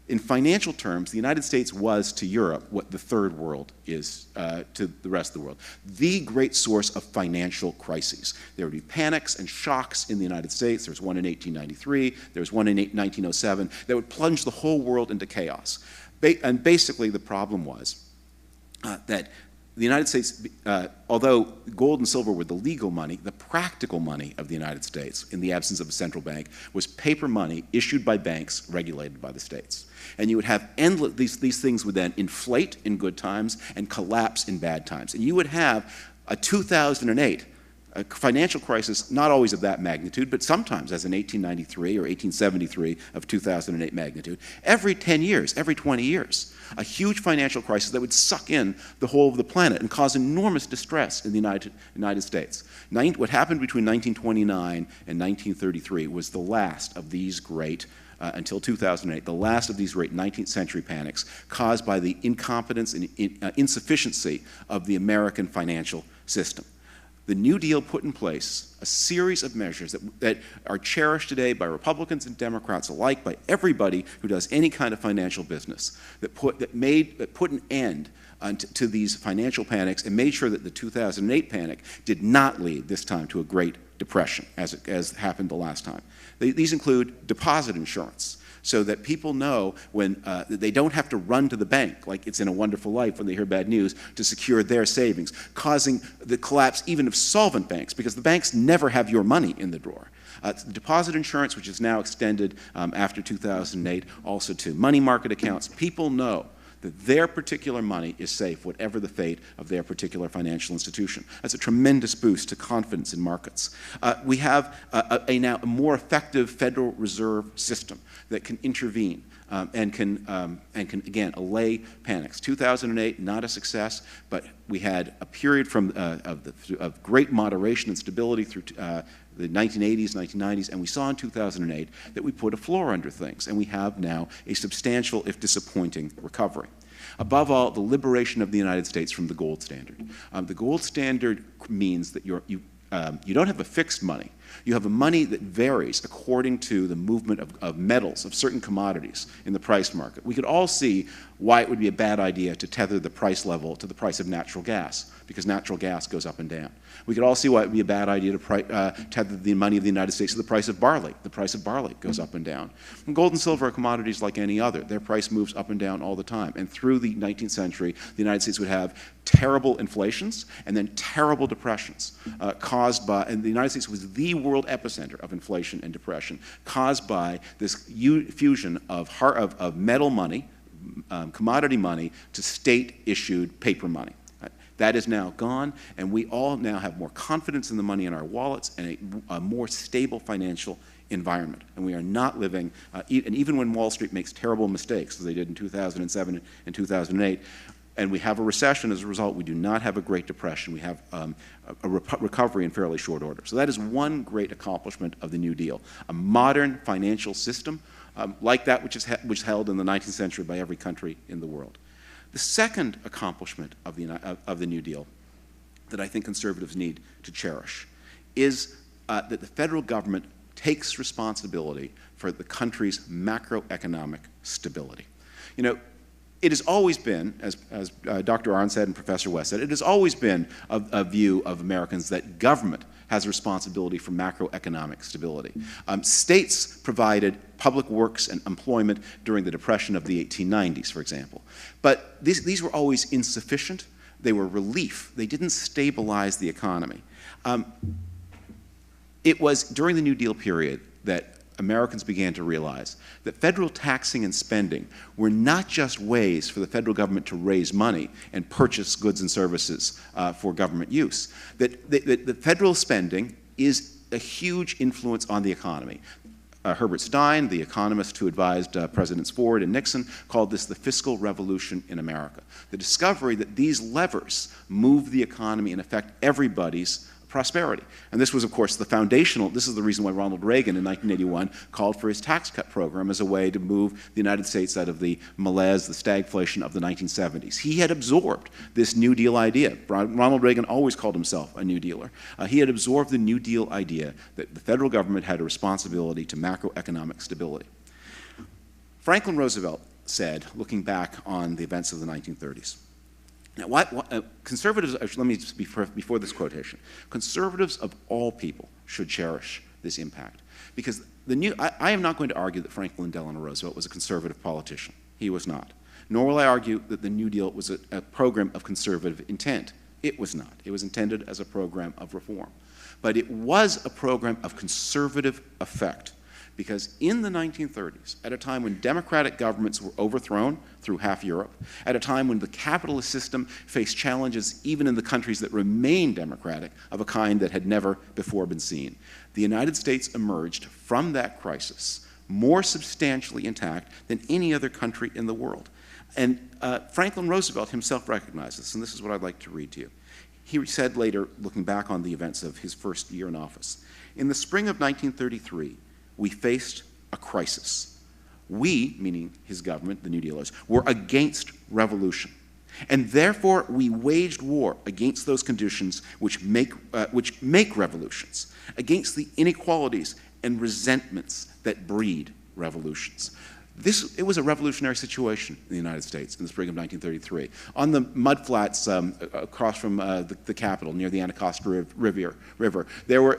in financial terms, the United States was to Europe what the Third World is to the rest of the world. The great source of financial crises. There would be panics and shocks in the United States. There was one in 1893. There was one in 1907 that would plunge the whole world into chaos. And basically the problem was that the United States, although gold and silver were the legal money, the practical money of the United States, in the absence of a central bank, was paper money issued by banks regulated by the states. And you would have these things would then inflate in good times and collapse in bad times. And you would have a 2008 a financial crisis, not always of that magnitude, but sometimes, as in 1893 or 1873 of 2008 magnitude, every 10 years, every 20 years, a huge financial crisis that would suck in the whole of the planet and cause enormous distress in the United States. What happened between 1929 and 1933 was the last of these great until 2008, the last of these great 19th century panics caused by the incompetence and insufficiency of the American financial system. The New Deal put in place a series of measures that are cherished today by Republicans and Democrats alike, by everybody who does any kind of financial business, that put an end to these financial panics and made sure that the 2008 panic did not lead this time to a Great Depression, as happened the last time. These include deposit insurance, so that people know when they don't have to run to the bank like it's in A Wonderful Life when they hear bad news to secure their savings, causing the collapse even of solvent banks, because the banks never have your money in the drawer. The deposit insurance, which is now extended after 2008 also to money market accounts. People know that their particular money is safe, whatever the fate of their particular financial institution. That's a tremendous boost to confidence in markets. We have now a more effective Federal Reserve System that can intervene and can again allay panics. 2008, not a success, but we had a period of great moderation and stability through the 1980s, 1990s, and we saw in 2008 that we put a floor under things, and we have now a substantial, if disappointing, recovery. Above all, the liberation of the United States from the gold standard. The gold standard means that you don't have a fixed money. You have a money that varies according to the movement of metals, of certain commodities in the price market. We could all see why it would be a bad idea to tether the price level to the price of natural gas, because natural gas goes up and down. We could all see why it would be a bad idea to tether the money of the United States to the price of barley. The price of barley goes up and down. And gold and silver are commodities like any other. Their price moves up and down all the time. And through the 19th century, the United States would have terrible inflations and then terrible depressions caused by, and the United States was the world epicenter of inflation and depression, caused by this fusion of metal money, commodity money, to state-issued paper money. That is now gone, and we all now have more confidence in the money in our wallets and a more stable financial environment. And we are not living, and even when Wall Street makes terrible mistakes, as they did in 2007 and 2008, and we have a recession as a result, we do not have a Great Depression. We have a recovery in fairly short order. So that is one great accomplishment of the New Deal, a modern financial system like that which was held in the 19th century by every country in the world. The second accomplishment of the New Deal that I think conservatives need to cherish is that the federal government takes responsibility for the country's macroeconomic stability. You know, it has always been, as Dr. Arnn said and Professor West said, it has always been a view of Americans that government has a responsibility for macroeconomic stability. States provided public works and employment during the Depression of the 1890s, for example. But these were always insufficient. They were relief. They didn't stabilize the economy. It was during the New Deal period that Americans began to realize that federal taxing and spending were not just ways for the federal government to raise money and purchase goods and services for government use. That federal spending is a huge influence on the economy. Herbert Stein, the economist who advised Presidents Ford and Nixon, called this the fiscal revolution in America. The discovery that these levers move the economy and affect everybody's prosperity. And this was, of course, the foundational, this is the reason why Ronald Reagan in 1981 called for his tax cut program as a way to move the United States out of the malaise, the stagflation of the 1970s. He had absorbed this New Deal idea. Ronald Reagan always called himself a New Dealer. He had absorbed the New Deal idea that the federal government had a responsibility to macroeconomic stability. Franklin Roosevelt said, looking back on the events of the 1930s, now, conservatives, let me just before this quotation, conservatives of all people should cherish this impact. Because I am not going to argue that Franklin Delano Roosevelt was a conservative politician. He was not. Nor will I argue that the New Deal was a program of conservative intent. It was not. It was intended as a program of reform. But it was a program of conservative effect. Because in the 1930s, at a time when democratic governments were overthrown through half Europe, at a time when the capitalist system faced challenges even in the countries that remained democratic of a kind that had never before been seen, the United States emerged from that crisis more substantially intact than any other country in the world. And Franklin Roosevelt himself recognized this, and this is what I'd like to read to you. He said later, looking back on the events of his first year in office, "In the spring of 1933, we faced a crisis, We, meaning his government, the New Dealers, were against revolution. And therefore, we waged war against those conditions which make revolutions, against the inequalities and resentments that breed revolutions. It was a revolutionary situation in the United States in the spring of 1933. On the mudflats across from the Capitol, near the Anacostia River, there were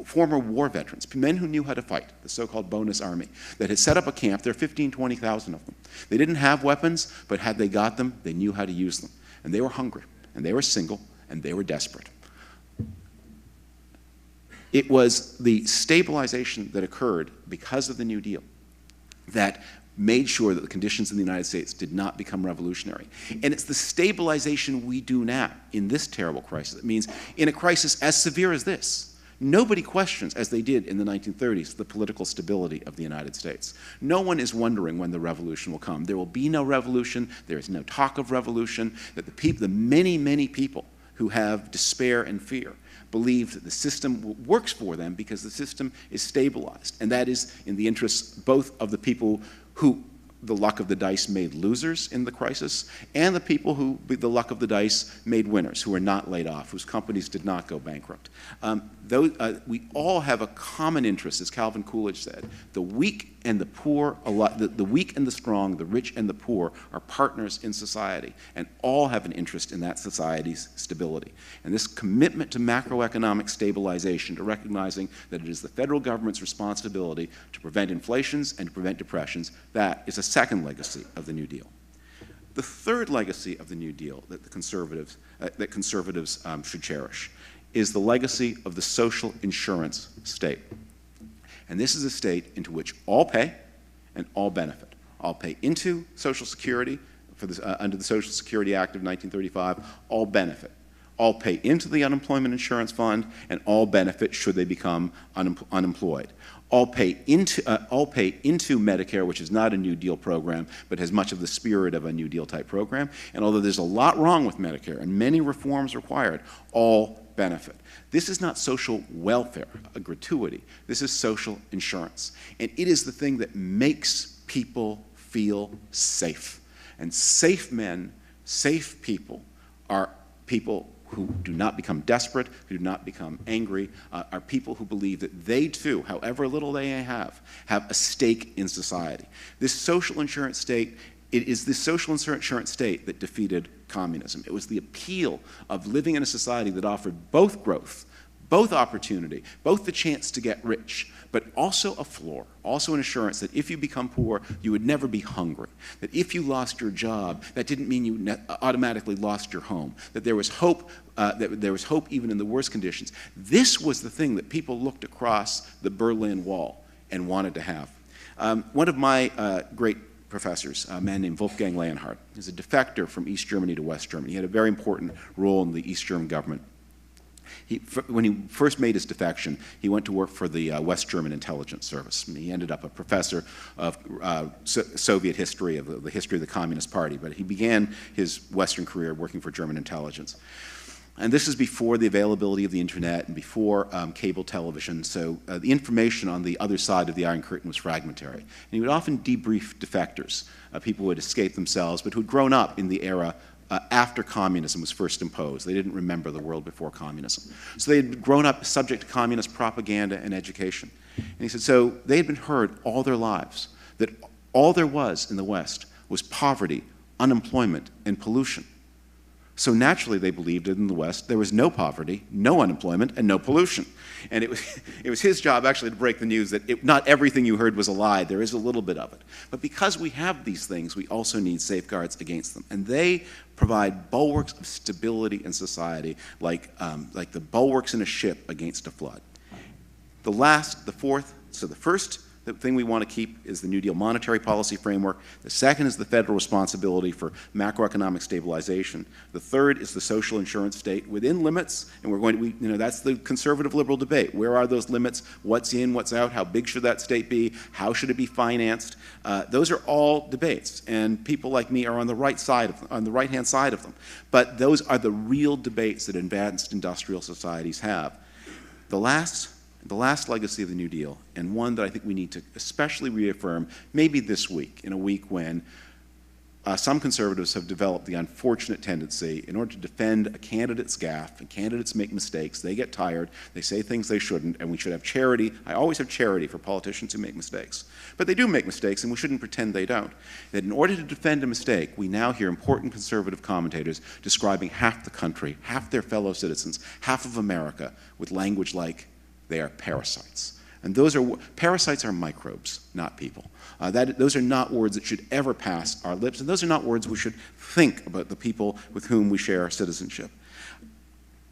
former war veterans, men who knew how to fight, the so-called bonus army, that had set up a camp. There were 15,000, 20,000 of them. They didn't have weapons, but had they got them, they knew how to use them. And they were hungry, and they were single, and they were desperate. It was the stabilization that occurred because of the New Deal that made sure that the conditions in the United States did not become revolutionary. And it's the stabilization we do now in this terrible crisis. It means in a crisis as severe as this, nobody questions, as they did in the 1930s, the political stability of the United States. No one is wondering when the revolution will come. There will be no revolution. There is no talk of revolution. That the many, many people who have despair and fear believe that the system works for them because the system is stabilized. And that is in the interests both of the people who the luck of the dice made losers in the crisis, and the people who the luck of the dice made winners, who were not laid off, whose companies did not go bankrupt. We all have a common interest, as Calvin Coolidge said. The weak and the poor, the weak and the strong, the rich and the poor are partners in society, and all have an interest in that society's stability. And this commitment to macroeconomic stabilization, to recognizing that it is the federal government's responsibility to prevent inflations and to prevent depressions, that is a second legacy of the New Deal. The third legacy of the New Deal that conservatives should cherish is the legacy of the social insurance state. And this is a state into which all pay and all benefit. All pay into Social Security under the Social Security Act of 1935, all benefit. All pay into the Unemployment Insurance Fund, and all benefit should they become unemployed. All pay into Medicare, which is not a New Deal program, but has much of the spirit of a New Deal type program. And although there's a lot wrong with Medicare and many reforms required, all benefit. This is not social welfare, a gratuity. This is social insurance. And it is the thing that makes people feel safe. And safe men, safe people, are people who do not become desperate, who do not become angry, are people who believe that they too, however little they may have a stake in society. This social insurance state, it is this social insurance state that defeated communism. It was the appeal of living in a society that offered both growth, both opportunity, both the chance to get rich, but also a floor, also an assurance that if you become poor, you would never be hungry. That if you lost your job, that didn't mean you automatically lost your home. That there was hope even in the worst conditions. This was the thing that people looked across the Berlin Wall and wanted to have. One of my great professors, a man named Wolfgang Leonhardt, is a defector from East Germany to West Germany. He had a very important role in the East German government. When he first made his defection, he went to work for the West German Intelligence Service. And he ended up a professor of Soviet history, of the history of the Communist Party, but he began his Western career working for German intelligence. And this is before the availability of the internet and before cable television, so the information on the other side of the Iron Curtain was fragmentary. And he would often debrief defectors, people who had escaped themselves, but who had grown up in the era after communism was first imposed. They didn't remember the world before communism. So they had grown up subject to communist propaganda and education. And he said, so they had been heard all their lives that all there was in the West was poverty, unemployment, and pollution. So naturally, they believed that in the West there was no poverty, no unemployment, and no pollution. And it was his job actually to break the news that not everything you heard was a lie. There is a little bit of it. But because we have these things, we also need safeguards against them. And they provide bulwarks of stability in society, like the bulwarks in a ship against a flood. The first the thing we want to keep is the New Deal monetary policy framework. The second is the federal responsibility for macroeconomic stabilization. The third is the social insurance state within limits, and that's the conservative liberal debate. Where are those limits? What's in, what's out? How big should that state be? How should it be financed? Those are all debates, and people like me are on the right-hand side of them. But those are the real debates that advanced industrial societies have. The last The last legacy of the New Deal, and one that I think we need to especially reaffirm, maybe this week, in a week when some conservatives have developed the unfortunate tendency, in order to defend a candidate's gaffe, and candidates make mistakes, they get tired, they say things they shouldn't, and we should have charity. I always have charity for politicians who make mistakes. But they do make mistakes, and we shouldn't pretend they don't. That in order to defend a mistake, we now hear important conservative commentators describing half the country, half their fellow citizens, half of America, with language like they are parasites. And parasites are microbes, not people. Those are not words that should ever pass our lips, and those are not words we should think about the people with whom we share citizenship.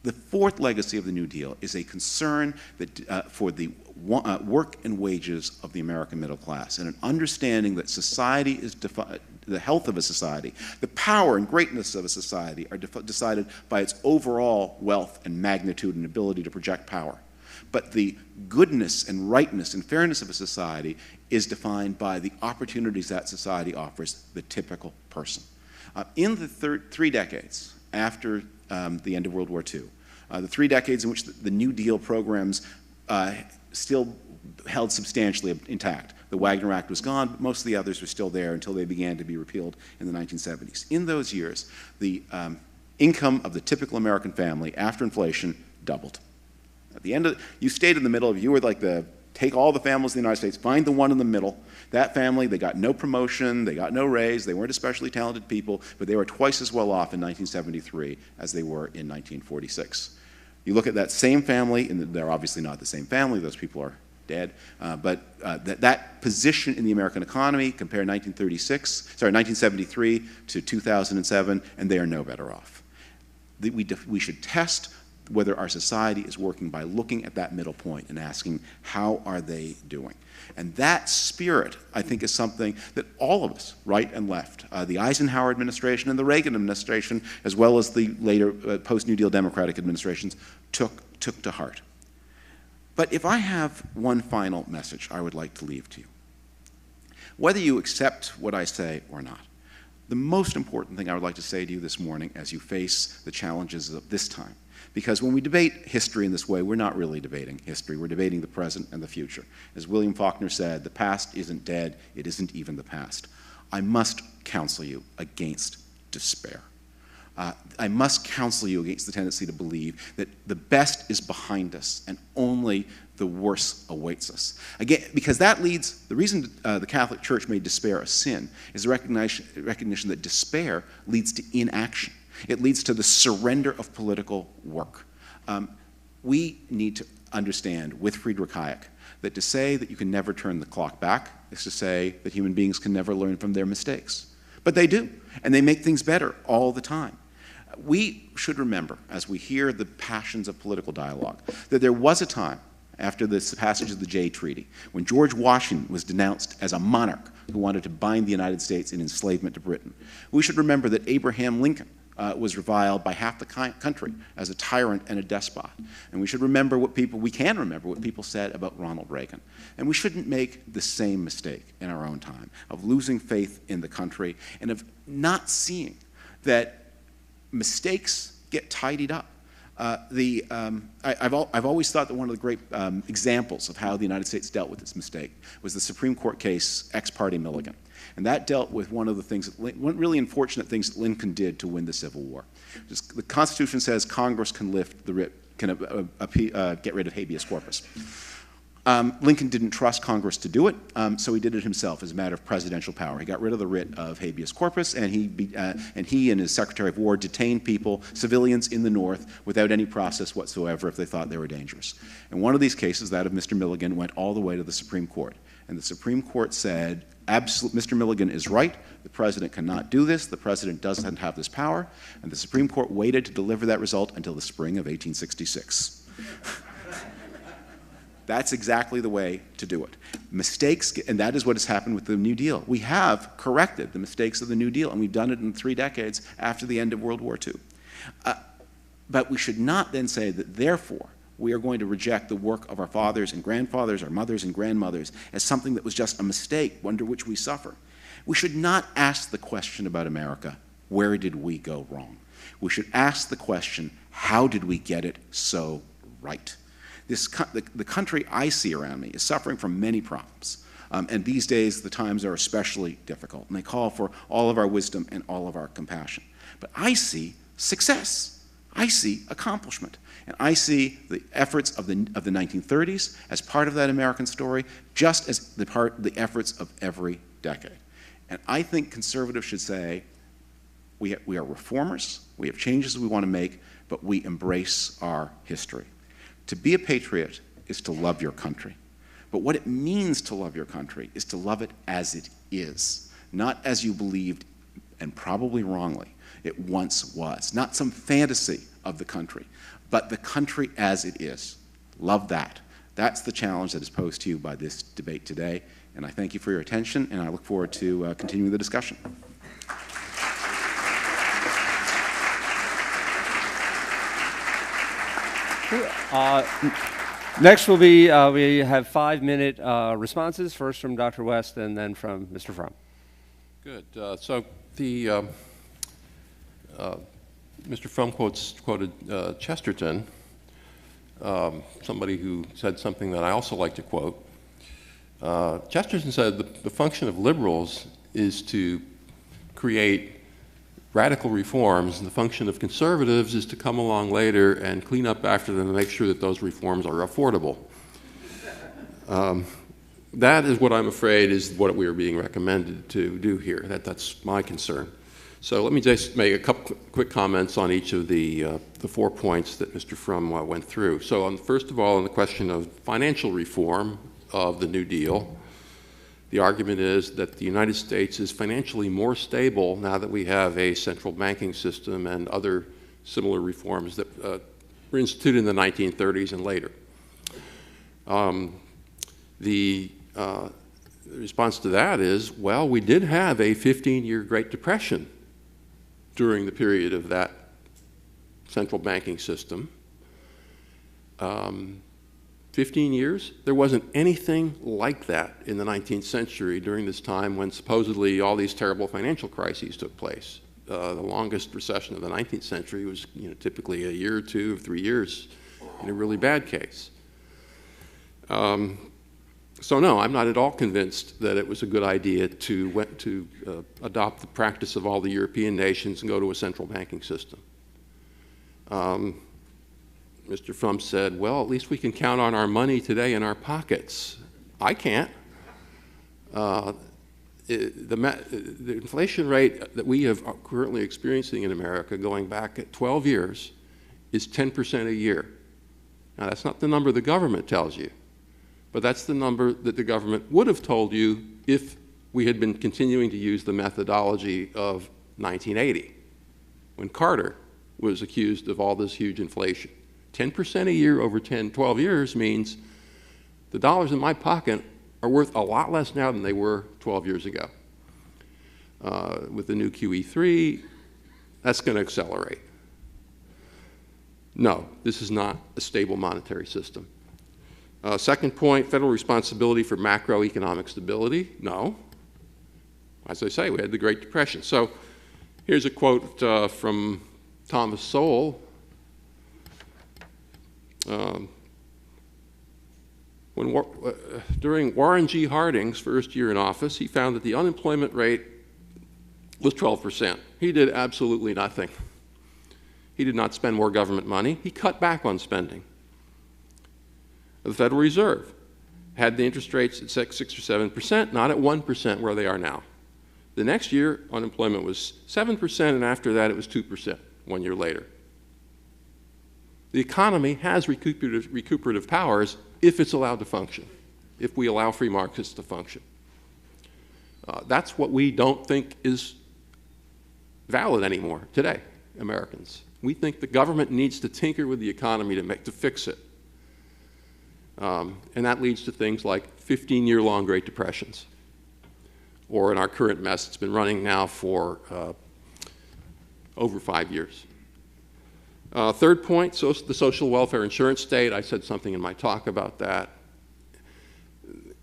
The fourth legacy of the New Deal is a concern that, for the work and wages of the American middle class, and an understanding that society is the health of a society, the power and greatness of a society are decided by its overall wealth and magnitude and ability to project power. But the goodness and rightness and fairness of a society is defined by the opportunities that society offers the typical person. In the 3 decades after the end of World War II, the 3 decades in which the New Deal programs still held substantially intact. The Wagner Act was gone, but most of the others were still there until they began to be repealed in the 1970s. In those years, the income of the typical American family after inflation doubled. At the end of you stayed in the middle. If you were like take all the families in the United States, find the one in the middle. That family, they got no promotion, they got no raise, they weren't especially talented people, but they were twice as well off in 1973 as they were in 1946. You look at that same family, and they're obviously not the same family, those people are dead, but that position in the American economy, compare 1973 to 2007, and they are no better off. We should test whether our society is working by looking at that middle point and asking, how are they doing? And that spirit, I think, is something that all of us, right and left, the Eisenhower administration and the Reagan administration, as well as the later post-New Deal Democratic administrations, took to heart. But if I have one final message I would like to leave to you, whether you accept what I say or not, the most important thing I would like to say to you this morning as you face the challenges of this time, because when we debate history in this way, we're not really debating history. We're debating the present and the future. As William Faulkner said, the past isn't dead. It isn't even the past. I must counsel you against despair. I must counsel you against the tendency to believe that the best is behind us and only the worst awaits us. Again, because that leads, the reason the Catholic Church made despair a sin is the recognition that despair leads to inaction. It leads to the surrender of political work. We need to understand with Friedrich Hayek that to say that you can never turn the clock back is to say that human beings can never learn from their mistakes. But they do, and they make things better all the time. We should remember, as we hear the passions of political dialogue, that there was a time after the passage of the Jay Treaty when George Washington was denounced as a monarch who wanted to bind the United States in enslavement to Britain. We should remember that Abraham Lincoln was reviled by half the country as a tyrant and a despot. And we should remember we can remember what people said about Ronald Reagan. And we shouldn't make the same mistake in our own time of losing faith in the country and of not seeing that mistakes get tidied up. I've always thought that one of the great examples of how the United States dealt with its mistake was the Supreme Court case Ex parte Milligan. And that dealt with one of the things, one really unfortunate things that Lincoln did to win the Civil War. The Constitution says Congress can lift the writ, get rid of habeas corpus. Lincoln didn't trust Congress to do it, so he did it himself as a matter of presidential power. He got rid of the writ of habeas corpus, and he and his Secretary of War detained people, civilians in the North, without any process whatsoever if they thought they were dangerous. And one of these cases, that of Mr. Milligan, went all the way to the Supreme Court. And the Supreme Court said, Mr. Milligan is right. The president cannot do this. The president doesn't have this power. And the Supreme Court waited to deliver that result until the spring of 1866. That's exactly the way to do it. Mistakes, and that is what has happened with the New Deal. We have corrected the mistakes of the New Deal, and we've done it in 3 decades after the end of World War II. But we should not then say that, therefore, we are going to reject the work of our fathers and grandfathers, our mothers and grandmothers, as something that was just a mistake under which we suffer. We should not ask the question about America, where did we go wrong? We should ask the question, how did we get it so right? The country I see around me is suffering from many problems. And these days, the times are especially difficult, and they call for all of our wisdom and all of our compassion. But I see success. I see accomplishment. And I see the efforts of the 1930s as part of that American story, just as the efforts of every decade. And I think conservatives should say, we are reformers, we have changes we want to make, but we embrace our history. To be a patriot is to love your country. But what it means to love your country is to love it as it is, not as you believed, and probably wrongly, it once was. Not some fantasy of the country, but the country as it is. Love that. That's the challenge that is posed to you by this debate today. And I thank you for your attention, and I look forward to continuing the discussion. Next will be, we have 5-minute responses, first from Dr. West and then from Mr. Frum. Good. So the Mr. Frum quoted Chesterton, somebody who said something that I also like to quote. Chesterton said the function of liberals is to create radical reforms, and the function of conservatives is to come along later and clean up after them and make sure that those reforms are affordable. That is what I'm afraid is what we are being recommended to do here. That's my concern. So let me just make a couple quick comments on each of the 4 points that Mr. Frum went through. So first of all, on the question of financial reform of the New Deal, the argument is that the United States is financially more stable now that we have a central banking system and other similar reforms that were instituted in the 1930s and later. The response to that is, well, we did have a 15-year Great Depression during the period of that central banking system. 15 years, there wasn't anything like that in the 19th century during this time when supposedly all these terrible financial crises took place. The longest recession of the 19th century was typically a year or 2 or 3 years in a really bad case. So no, I'm not at all convinced that it was a good idea to adopt the practice of all the European nations and go to a central banking system. Mr. Frum said, well, at least we can count on our money today in our pockets. I can't. The inflation rate that we are currently experiencing in America going back at 12 years is 10% a year. Now, that's not the number the government tells you, but that's the number that the government would have told you if we had been continuing to use the methodology of 1980, when Carter was accused of all this huge inflation. 10% a year over 12 years means the dollars in my pocket are worth a lot less now than they were 12 years ago. With the new QE3, that's going to accelerate. No, this is not a stable monetary system. Second point, federal responsibility for macroeconomic stability. No. As I say, we had the Great Depression. So here's a quote from Thomas Sowell. During Warren G. Harding's first year in office, he found that the unemployment rate was 12%. He did absolutely nothing. He did not spend more government money. He cut back on spending. The Federal Reserve had the interest rates at 6 or 7%, not at 1% where they are now. The next year, unemployment was 7%, and after that, it was 2% 1 year later. The economy has recuperative powers if it's allowed to function, if we allow free markets to function. That's what we don't think is valid anymore today, Americans. We think the government needs to tinker with the economy to fix it. And that leads to things like 15-year-long Great Depressions. Or in our current mess, it's been running now for over 5 years. Third point, the social welfare insurance state. I said something in my talk about that.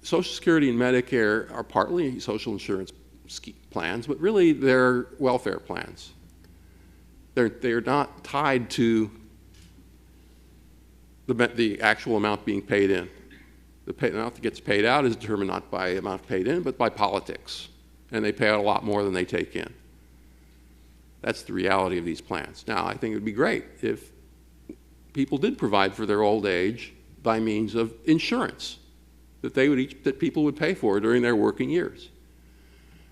Social Security and Medicare are partly social insurance plans, but really they're welfare plans. They're not tied to the actual amount being paid in. The amount that gets paid out is determined not by amount paid in, but by politics. And they pay out a lot more than they take in. That's the reality of these plans. Now, I think it would be great if people did provide for their old age by means of insurance that people would pay for during their working years.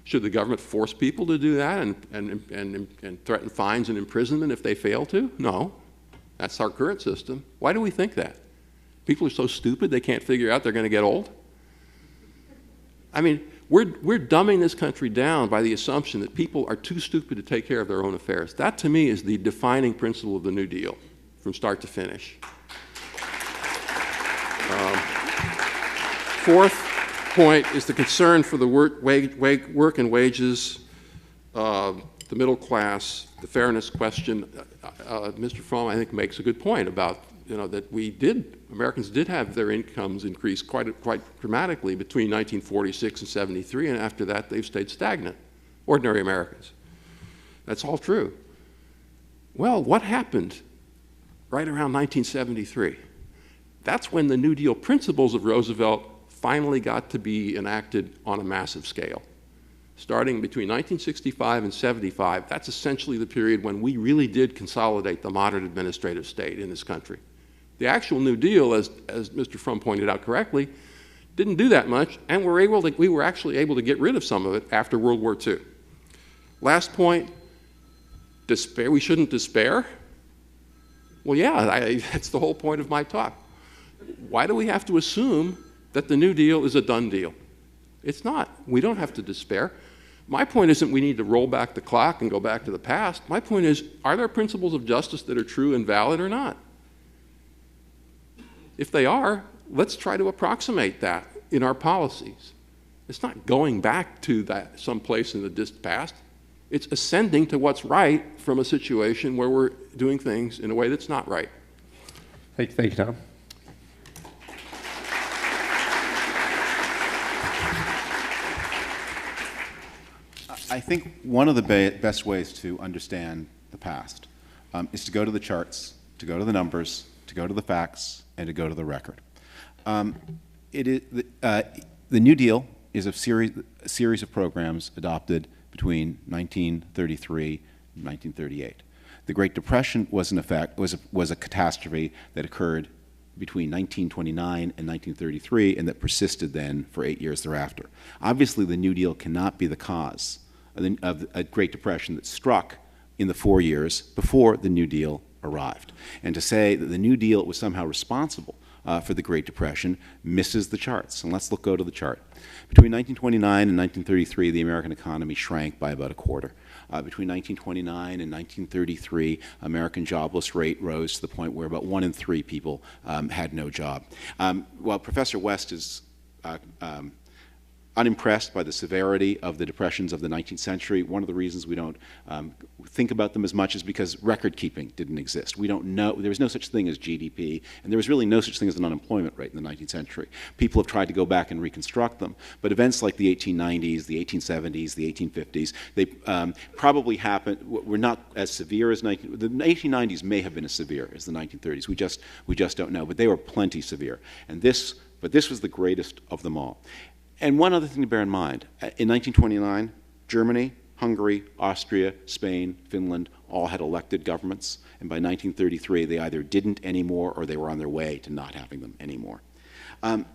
Should the government force people to do that and threaten fines and imprisonment if they fail to? No. That's our current system. Why do we think that? People are so stupid they can't figure out they're going to get old? I mean, we're dumbing this country down by the assumption that people are too stupid to take care of their own affairs. That, to me, is the defining principle of the New Deal from start to finish. Fourth point is the concern for the work and wages, the middle class, the fairness question. Mr. Frum, I think, makes a good point about that Americans did have their incomes increase quite dramatically between 1946 and 73, and after that they've stayed stagnant, ordinary Americans. That's all true. Well, what happened right around 1973? That's when the New Deal principles of Roosevelt finally got to be enacted on a massive scale. Starting between 1965 and 75, that's essentially the period when we really did consolidate the modern administrative state in this country. The actual New Deal, as Mr. Frum pointed out correctly, didn't do that much, and we were actually able to get rid of some of it after World War II. Last point, despair. We shouldn't despair. Well, yeah, that's the whole point of my talk. Why do we have to assume that the New Deal is a done deal? It's not. We don't have to despair. My point isn't we need to roll back the clock and go back to the past. My point is, are there principles of justice that are true and valid or not? If they are, let's try to approximate that in our policies. It's not going back to that someplace in the distant past. It's ascending to what's right from a situation where we're doing things in a way that's not right. Thank you, Tom. I think one of the best ways to understand the past is to go to the charts, to go to the numbers, to go to the facts, and to go to the record. The New Deal is a series of programs adopted between 1933 and 1938. The Great Depression was a catastrophe that occurred between 1929 and 1933 and that persisted then for 8 years thereafter. Obviously, the New Deal cannot be the cause of a Great Depression that struck in the 4 years before the New Deal arrived. And to say that the New Deal was somehow responsible for the Great Depression misses the charts. And let's go to the chart. Between 1929 and 1933, the American economy shrank by about a quarter. Between 1929 and 1933, American jobless rate rose to the point where about 1 in 3 people had no job. While Professor West is unimpressed by the severity of the depressions of the 19th century. One of the reasons we don't think about them as much is because record keeping didn't exist. We don't know, there was no such thing as GDP, and there was really no such thing as an unemployment rate in the 19th century. People have tried to go back and reconstruct them, but events like the 1890s, the 1870s, the 1850s, they probably happened, were not as severe as the 1890s may have been as severe as the 1930s. We just don't know, but they were plenty severe. But this was the greatest of them all. And one other thing to bear in mind, in 1929, Germany, Hungary, Austria, Spain, Finland all had elected governments, and by 1933 they either didn't anymore or they were on their way to not having them anymore. In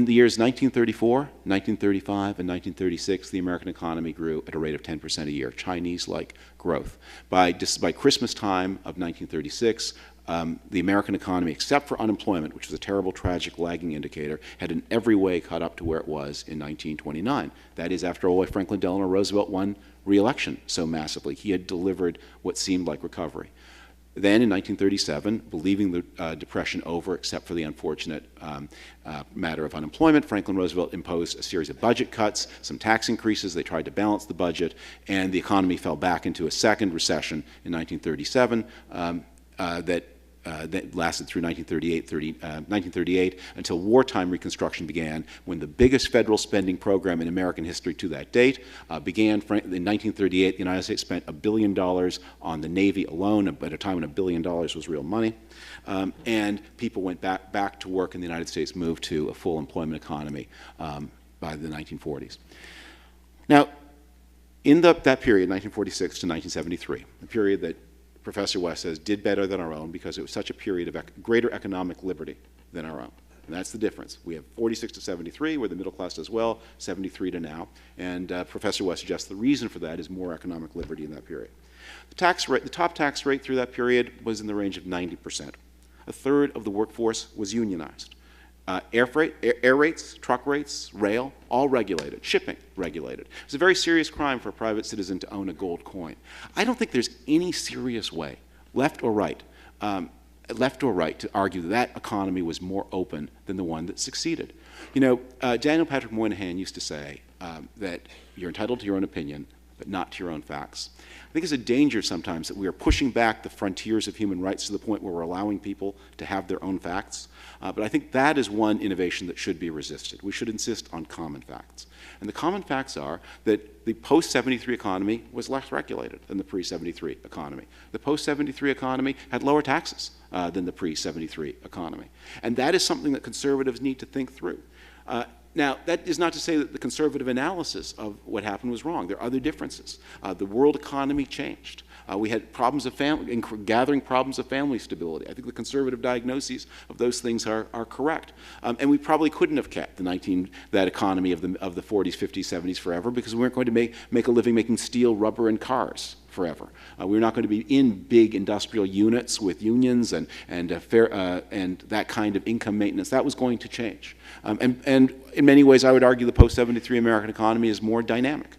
the years 1934, 1935, and 1936, the American economy grew at a rate of 10% a year, Chinese-like growth. By Christmas time of 1936, the American economy, except for unemployment, which was a terrible, tragic, lagging indicator, had in every way caught up to where it was in 1929. That is, after all, Franklin Delano Roosevelt won re-election so massively. He had delivered what seemed like recovery. Then, in 1937, believing the Depression over, except for the unfortunate matter of unemployment, Franklin Roosevelt imposed a series of budget cuts, some tax increases. They tried to balance the budget, and the economy fell back into a second recession in 1937 that that lasted through 1938 until wartime reconstruction began, when the biggest federal spending program in American history to that date began. In 1938, the United States spent $1 billion on the Navy alone, at a time when $1 billion was real money. And people went back to work, and the United States moved to a full employment economy by the 1940s. Now, in that period, 1946 to 1973, the period that Professor West says did better than our own because it was such a period of greater economic liberty than our own. And that's the difference. We have 46 to 73, where the middle class does well, 73 to now. And Professor West suggests the reason for that is more economic liberty in that period. The top tax rate through that period was in the range of 90%. A third of the workforce was unionized. Air rates, truck rates, rail, all regulated. Shipping, regulated. It's a very serious crime for a private citizen to own a gold coin. I don't think there's any serious way, left or right, to argue that that economy was more open than the one that succeeded. You know, Daniel Patrick Moynihan used to say that you're entitled to your own opinion, but not to your own facts. I think it's a danger sometimes that we are pushing back the frontiers of human rights to the point where we're allowing people to have their own facts. But I think that is one innovation that should be resisted. We should insist on common facts. And the common facts are that the post-73 economy was less regulated than the pre-73 economy. The post-73 economy had lower taxes than the pre-73 economy. And that is something that conservatives need to think through. Now, that is not to say that the conservative analysis of what happened was wrong. There are other differences. The world economy changed. We had problems of gathering problems of family stability. I think the conservative diagnoses of those things are correct. And we probably couldn't have kept that economy of the 40s, 50s, 70s forever, because we weren't going to make a living making steel, rubber, and cars forever. We're not going to be in big industrial units with unions and that kind of income maintenance. That was going to change. And in many ways, I would argue the post-73 American economy is more dynamic.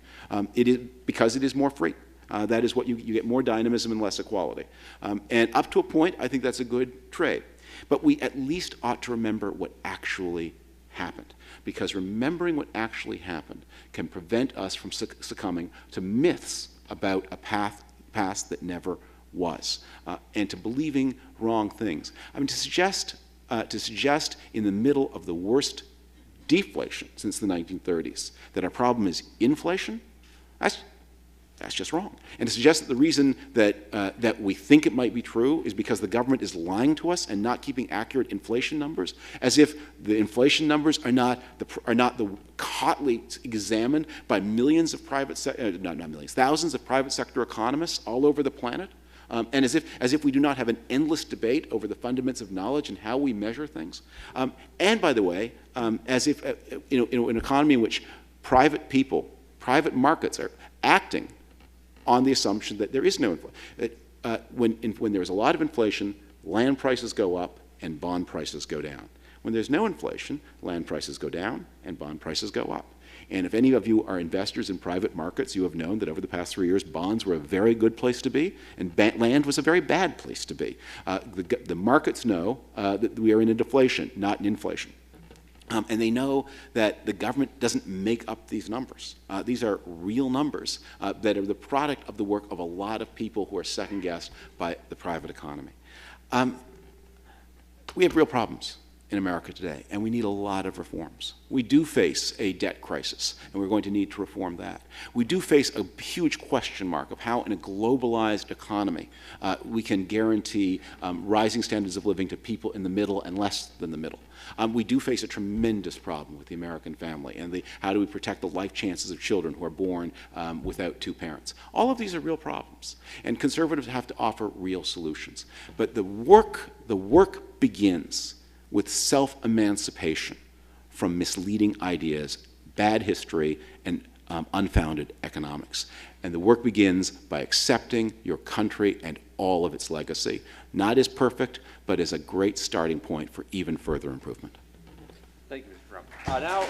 It is because it is more free. That is what you get more dynamism and less equality. And up to a point, I think that's a good trade. But we at least ought to remember what actually happened, because remembering what actually happened can prevent us from succumbing to myths about a past that never was, and to believing wrong things. I mean, to suggest in the middle of the worst deflation since the 1930s that our problem is inflation, that's just wrong. And to suggest that the reason that we think it might be true is because the government is lying to us and not keeping accurate inflation numbers, as if the inflation numbers are not hotly examined by thousands of private sector economists all over the planet, and as if we do not have an endless debate over the fundamentals of knowledge and how we measure things. And by the way, as if in an economy in which private markets are acting on the assumption that there is no inflation. When there is a lot of inflation, land prices go up and bond prices go down. When there's no inflation, land prices go down and bond prices go up. And if any of you are investors in private markets, you have known that over the past 3 years, bonds were a very good place to be, and land was a very bad place to be. The markets know that we are in a deflation, not an inflation. And they know that the government doesn't make up these numbers. These are real numbers that are the product of the work of a lot of people who are second-guessed by the private economy. We have real problems in America today, and we need a lot of reforms. We do face a debt crisis, and we're going to need to reform that. We do face a huge question mark of how in a globalized economy we can guarantee rising standards of living to people in the middle and less than the middle. We do face a tremendous problem with the American family and how do we protect the life chances of children who are born without two parents. All of these are real problems, and conservatives have to offer real solutions. But the work begins with self-emancipation from misleading ideas, bad history, and unfounded economics. And the work begins by accepting your country and all of its legacy, not as perfect, but as a great starting point for even further improvement. Thank you, Mr. Frum. Now,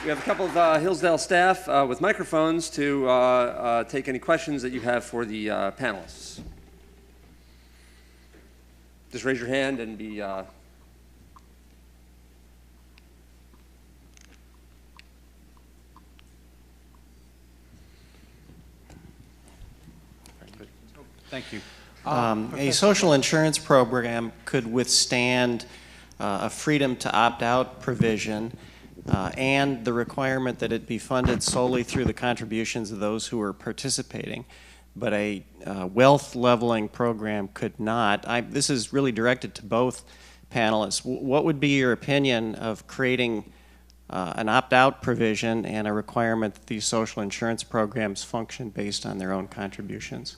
we have a couple of Hillsdale staff with microphones to take any questions that you have for the panelists. Just raise your hand and be... Thank you. A social insurance program could withstand a freedom to opt out provision and the requirement that it be funded solely through the contributions of those who are participating. But a wealth leveling program could not. This is really directed to both panelists. What would be your opinion of creating an opt-out provision and a requirement that these social insurance programs function based on their own contributions?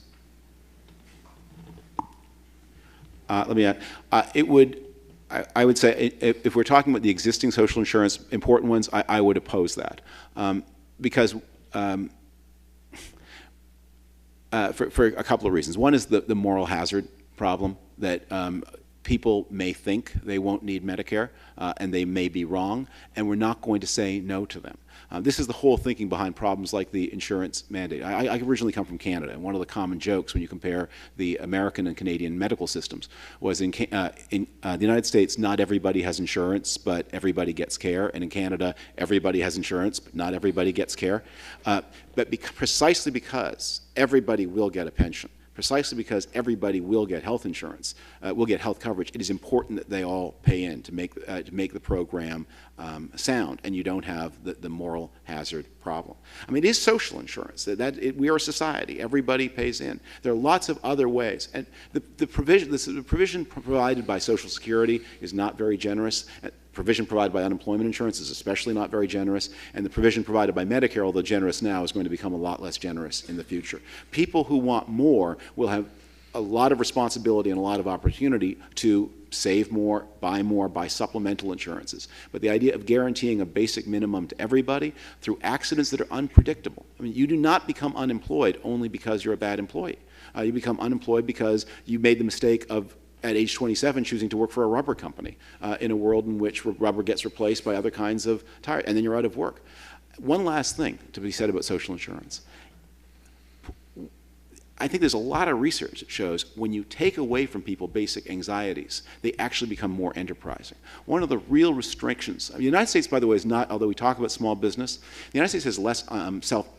Let me add. I would say if we're talking about the existing social insurance important ones, I would oppose that because for a couple of reasons. One is the moral hazard problem that people may think they won't need Medicare, and they may be wrong, and we're not going to say no to them. This is the whole thinking behind problems like the insurance mandate. I originally come from Canada, and one of the common jokes when you compare the American and Canadian medical systems was in the United States, not everybody has insurance, but everybody gets care, and in Canada, everybody has insurance, but not everybody gets care. Precisely because everybody will get a pension, precisely because everybody will get health insurance, will get health coverage, it is important that they all pay in to make the program sound, and you don't have the moral hazard problem. I mean, it is social insurance. We are a society. Everybody pays in. There are lots of other ways. And the provision provided by Social Security is not very generous. Provision provided by unemployment insurance is especially not very generous, and the provision provided by Medicare, although generous now, is going to become a lot less generous in the future. People who want more will have a lot of responsibility and a lot of opportunity to save more, buy supplemental insurances. But the idea of guaranteeing a basic minimum to everybody through accidents that are unpredictable. I mean, you do not become unemployed only because you're a bad employee. You become unemployed because you made the mistake of, at age 27, choosing to work for a rubber company in a world in which rubber gets replaced by other kinds of tires, and then you're out of work. One last thing to be said about social insurance. I think there's a lot of research that shows when you take away from people basic anxieties, they actually become more enterprising. One of the real restrictions, the United States, by the way, is not, although we talk about small business, the United States has less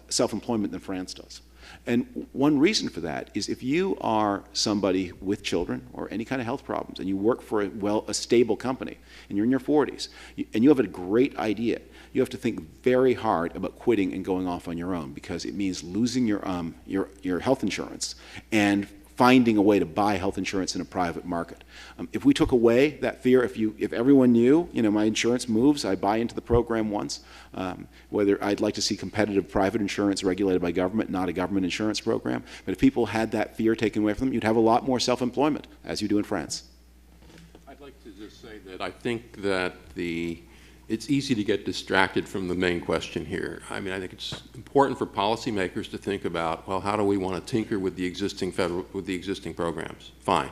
self-employment than France does. And one reason for that is if you are somebody with children or any kind of health problems and you work for a stable company and you're in your 40s and you have a great idea, you have to think very hard about quitting and going off on your own because it means losing your health insurance and finding a way to buy health insurance in a private market. If we took away that fear, if everyone knew, my insurance moves, I buy into the program once, whether I'd like to see competitive private insurance regulated by government, not a government insurance program, but if people had that fear taken away from them, you'd have a lot more self-employment, as you do in France. I'd like to just say that I think that it's easy to get distracted from the main question here. I mean, I think it's important for policymakers to think about, well, how do we want to tinker with the existing programs? Fine.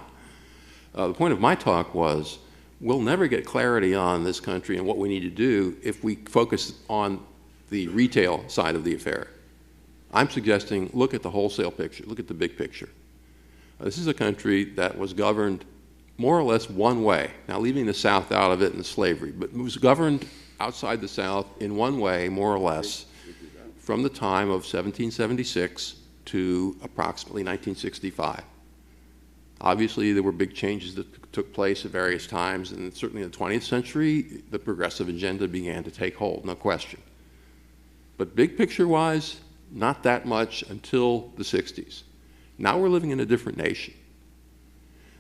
The point of my talk was, we'll never get clarity on this country and what we need to do if we focus on the retail side of the affair. I'm suggesting look at the wholesale picture, look at the big picture. This is a country that was governed more or less one way, now leaving the South out of it and slavery, but it was governed outside the South in one way, more or less, from the time of 1776 to approximately 1965. Obviously, there were big changes that took place at various times, and certainly in the 20th century, the progressive agenda began to take hold, no question. But big picture-wise, not that much until the 60s. Now we're living in a different nation.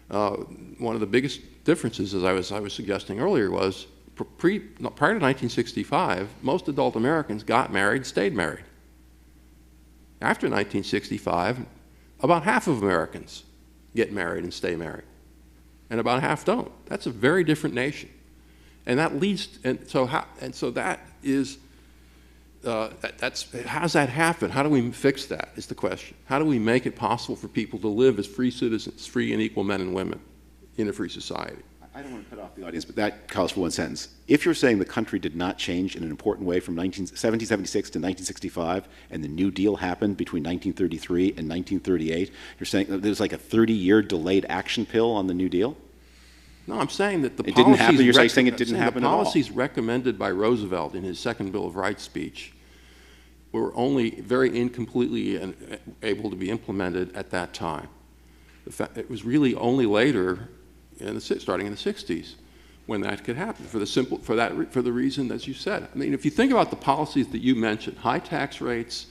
One of the biggest differences, as I was suggesting earlier, was prior to 1965, most adult Americans got married, stayed married. After 1965, about half of Americans get married and stay married, and about half don't. That's a very different nation, and that leads. So that is. How does that happen? How do we fix that is the question. How do we make it possible for people to live as free citizens, free and equal men and women in a free society? I don't want to cut off the audience, but that calls for one sentence. If you're saying the country did not change in an important way from 1776 to 1965, and the New Deal happened between 1933 and 1938, you're saying that there's like a 30-year delayed action pill on the New Deal? No, I'm saying that the it didn't happen. You're saying it didn't happen at all. The policies recommended by Roosevelt in his second Bill of Rights speech were only very incompletely able to be implemented at that time. It was really only later, starting in the 60s, when that could happen, for the reason, as you said. I mean, if you think about the policies that you mentioned, high tax rates,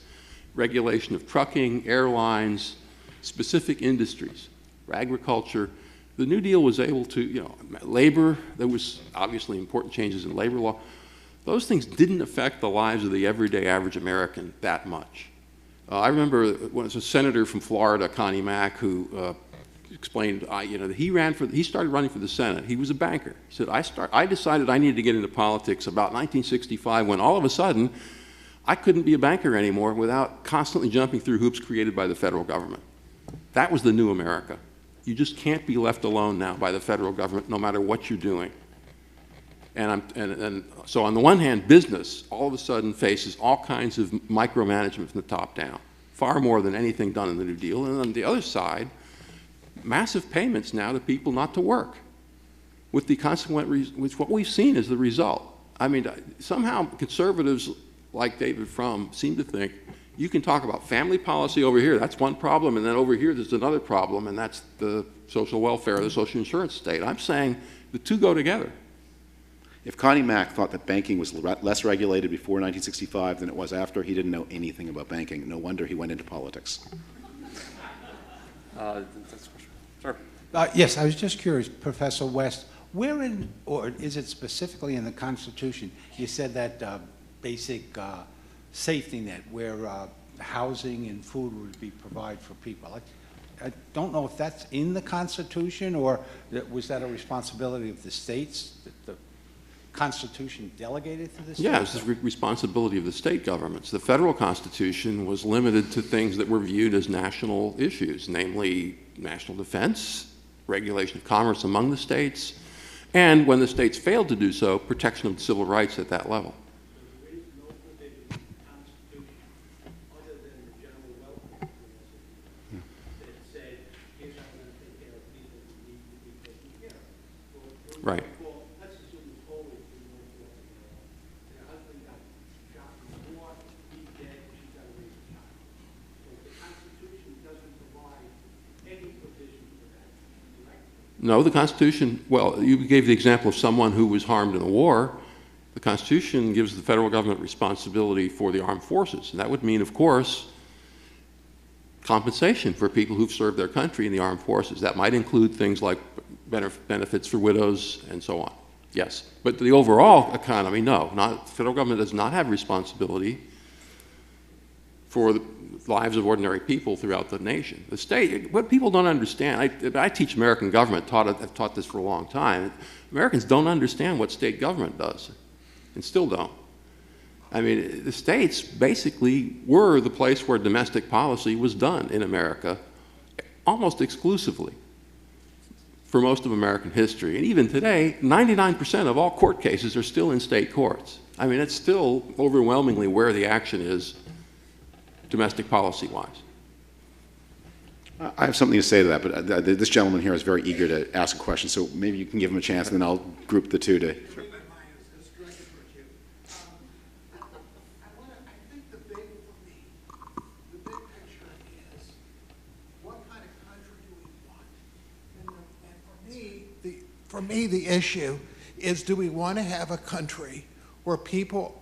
regulation of trucking, airlines, specific industries, agriculture, the New Deal was able to, labor, there was obviously important changes in labor law. Those things didn't affect the lives of the everyday average American that much. I remember when it was a senator from Florida, Connie Mack, who explained, that he started running for the Senate. He was a banker. He said, I decided I needed to get into politics about 1965 when all of a sudden I couldn't be a banker anymore without constantly jumping through hoops created by the federal government. That was the new America. You just can't be left alone now by the federal government no matter what you're doing. And so on the one hand, business all of a sudden faces all kinds of micromanagement from the top down, far more than anything done in the New Deal. And on the other side, massive payments now to people not to work, with the consequent, which what we've seen is the result. I mean, somehow conservatives like David Frum seem to think you can talk about family policy over here, that's one problem, and then over here there's another problem, and that's the social welfare, the social insurance state. I'm saying the two go together. If Connie Mack thought that banking was less regulated before 1965 than it was after, he didn't know anything about banking. No wonder he went into politics. Sure. Yes, I was just curious, Professor West, where in, or is it specifically in the Constitution, you said that basic safety net where housing and food would be provided for people? I don't know if that's in the Constitution, or was that a responsibility of the states that the Constitution delegated to the states? Yeah, it's the responsibility of the state governments. The federal Constitution was limited to things that were viewed as national issues, namely national defense, regulation of commerce among the states, and when the states failed to do so, protection of civil rights at that level. Right. No, the Constitution, well, you gave the example of someone who was harmed in a war. The Constitution gives the federal government responsibility for the armed forces. And that would mean, of course, compensation for people who've served their country in the armed forces. That might include things like benefits for widows and so on. Yes. But the overall economy, no. The federal government does not have responsibility for the lives of ordinary people throughout the nation. The state, what people don't understand, I teach American government, I've taught this for a long time. Americans don't understand what state government does, and still don't. I mean, the states basically were the place where domestic policy was done in America, almost exclusively, for most of American history. And even today, 99% of all court cases are still in state courts. I mean, it's still overwhelmingly where the action is domestic policy-wise. I have something to say to that, but this gentleman here is very eager to ask a question, so maybe you can give him a chance, and then I'll group the two to... Sure. I think the big picture is, what kind of country do we want? And for me, the issue is, do we want to have a country where people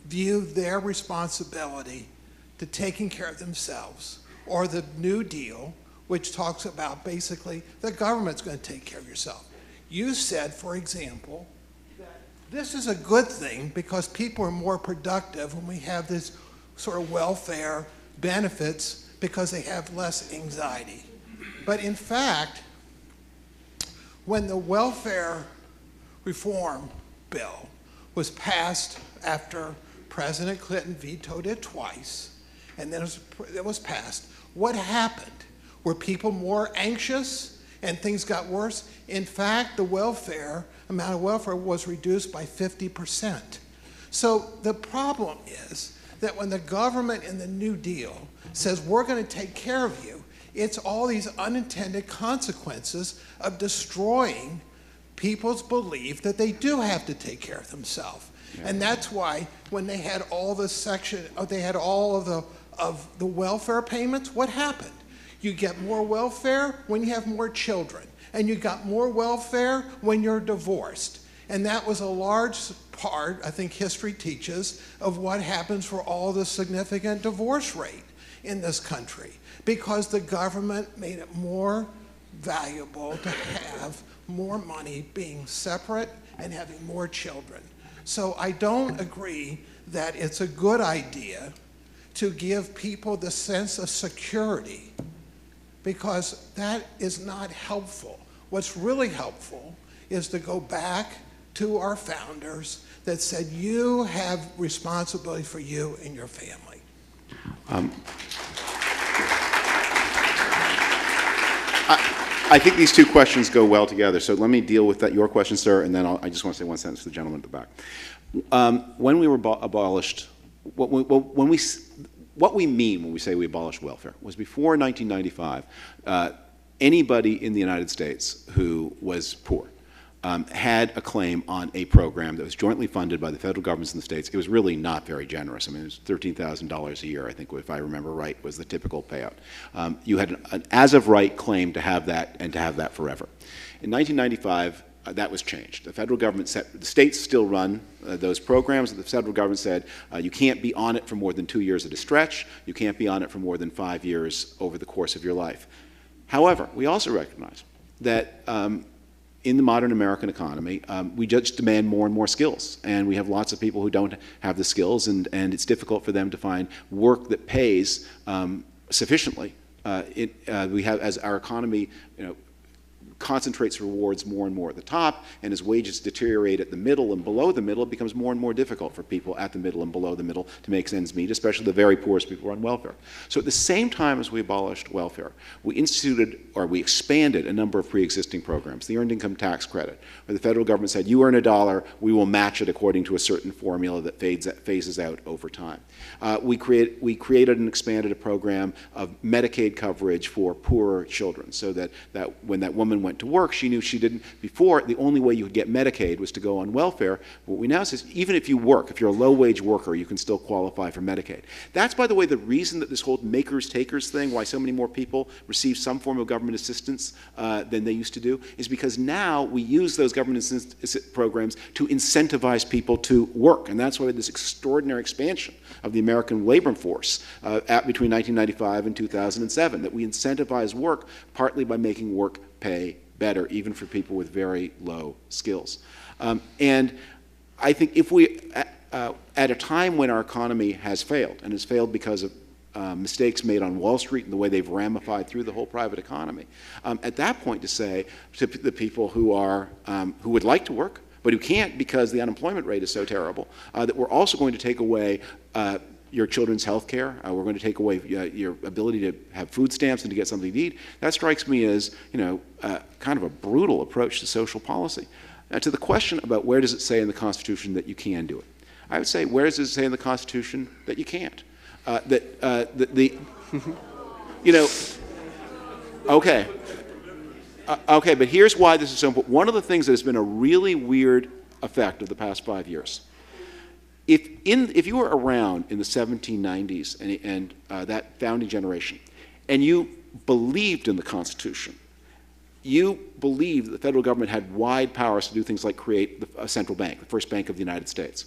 view their responsibility to taking care of themselves, or the New Deal, which talks about basically the government's going to take care of yourself? You said, for example, that this is a good thing because people are more productive when we have this sort of welfare benefits because they have less anxiety. But in fact, when the welfare reform bill was passed after President Clinton vetoed it twice, and then it was passed, what happened? Were people more anxious and things got worse? In fact, the amount of welfare was reduced by 50%. So the problem is that when the government in the New Deal says we're going to take care of you, it's all these unintended consequences of destroying people's belief that they do have to take care of themselves. Yeah. And that's why when they had all the welfare payments, what happened? You get more welfare when you have more children, and you got more welfare when you're divorced. And that was a large part, I think history teaches, of what happens for all the significant divorce rate in this country, because the government made it more valuable to have more money being separate and having more children. So I don't agree that it's a good idea to give people the sense of security, because that is not helpful. What's really helpful is to go back to our founders that said, you have responsibility for you and your family. I think these two questions go well together, so let me deal with your question, sir, and then I just want to say one sentence to the gentleman at the back. When we were abolished, what we mean when we say we abolished welfare was before 1995, anybody in the United States who was poor had a claim on a program that was jointly funded by the federal governments in the states. It was really not very generous. I mean, it was $13,000 a year, I think, if I remember right, was the typical payout. You had an as-of-right claim to have that and to have that forever. In 1995, that was changed. The federal government said, the states still run those programs. The federal government said, you can't be on it for more than 2 years at a stretch. You can't be on it for more than 5 years over the course of your life. However, we also recognize that in the modern American economy, we just demand more and more skills. And we have lots of people who don't have the skills, and it's difficult for them to find work that pays sufficiently. We have, as our economy, concentrates rewards more and more at the top, and as wages deteriorate at the middle and below the middle, it becomes more and more difficult for people at the middle and below the middle to make ends meet, especially the very poorest people on welfare. So at the same time as we abolished welfare, we instituted, or we expanded, a number of pre-existing programs. The Earned Income Tax Credit, where the federal government said, you earn $1, we will match it according to a certain formula that phases out over time. We created and expanded a program of Medicaid coverage for poorer children, so that when that woman went to work, she knew she didn't, before, the only way you could get Medicaid was to go on welfare. What we now say is, even if you work, if you're a low-wage worker, you can still qualify for Medicaid. That's, by the way, the reason that this whole makers-takers thing, why so many more people receive some form of government assistance than they used to do, is because now we use those government programs to incentivize people to work. And that's why this extraordinary expansion of the American labor force between 1995 and 2007, that we incentivize work partly by making work pay better, even for people with very low skills. And I think if we, at a time when our economy has failed, and has failed because of mistakes made on Wall Street and the way they've ramified through the whole private economy, at that point to say to the people who would like to work, but who can't because the unemployment rate is so terrible, that we're also going to take away your children's health care, we're going to take away your ability to have food stamps and to get something to eat. That strikes me as, kind of a brutal approach to social policy. Now, to the question about where does it say in the Constitution that you can do it, I would say, where does it say in the Constitution that you can't? Okay, but here's why this is so important. One of the things that has been a really weird effect of the past 5 years, if you were around in the 1790s and that founding generation, and you believed in the Constitution, you believed that the federal government had wide powers to do things like create a central bank, the first bank of the United States.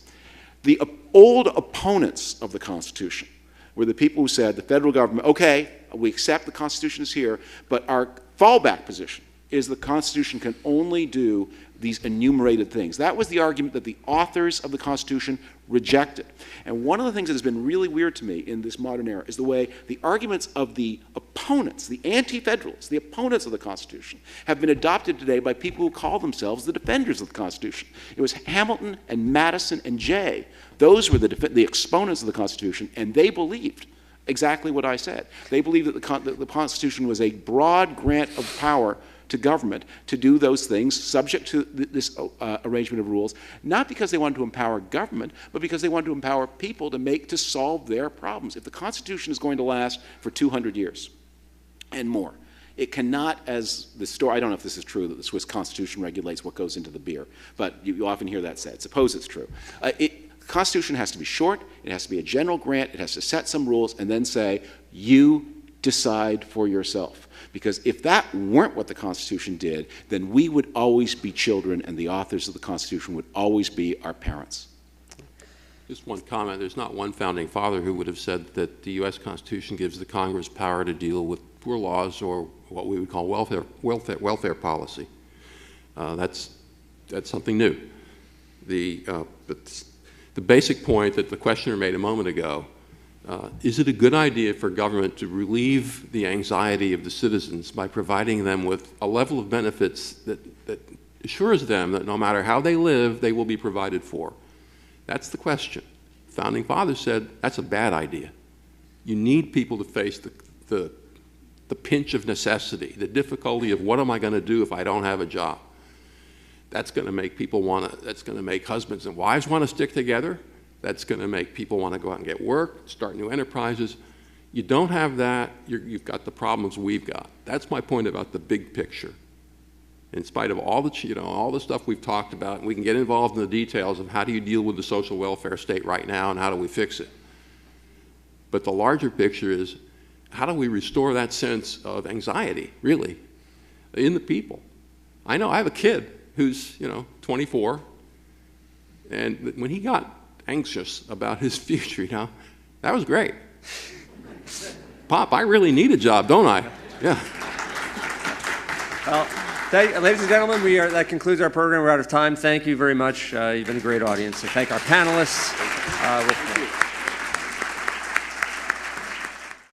The old opponents of the Constitution were the people who said, the federal government, okay, we accept the Constitution is here, but our fallback position is the Constitution can only do these enumerated things. That was the argument that the authors of the Constitution rejected. And one of the things that has been really weird to me in this modern era is the way the arguments of the opponents, the anti-federalists, the opponents of the Constitution, have been adopted today by people who call themselves the defenders of the Constitution. It was Hamilton and Madison and Jay. Those were the exponents of the Constitution, and they believed exactly what I said. They believed that the Constitution was a broad grant of power to government to do those things subject to this arrangement of rules, not because they wanted to empower government, but because they wanted to empower people to solve their problems. If the Constitution is going to last for 200 years and more, it cannot, as the story, I don't know if this is true, that the Swiss Constitution regulates what goes into the beer, but you often hear that said. Suppose it's true. The Constitution has to be short, it has to be a general grant, it has to set some rules, and then say, you decide for yourself. Because if that weren't what the Constitution did, then we would always be children, and the authors of the Constitution would always be our parents. Just one comment. There's not one founding father who would have said that the U.S. Constitution gives the Congress power to deal with poor laws or what we would call welfare policy. That's something new. But the basic point that the questioner made a moment ago, is it a good idea for government to relieve the anxiety of the citizens by providing them with a level of benefits that assures them that no matter how they live, they will be provided for? That's the question. Founding fathers said that's a bad idea. You need people to face the pinch of necessity, the difficulty of what am I going to do if I don't have a job? That's going to make people that's going to make husbands and wives want to stick together. That's going to make people want to go out and get work, start new enterprises. You don't have that, you've got the problems we've got. That's my point about the big picture. In spite of all the stuff we've talked about, and we can get involved in the details of how do you deal with the social welfare state right now and how do we fix it. But the larger picture is, how do we restore that sense of anxiety, really, in the people? I know I have a kid who's 24, and when he got anxious about his future, that was great. Pop, I really need a job, don't I? Yeah. Well, ladies and gentlemen, that concludes our program. We're out of time. Thank you very much. You've been a great audience. So thank our panelists.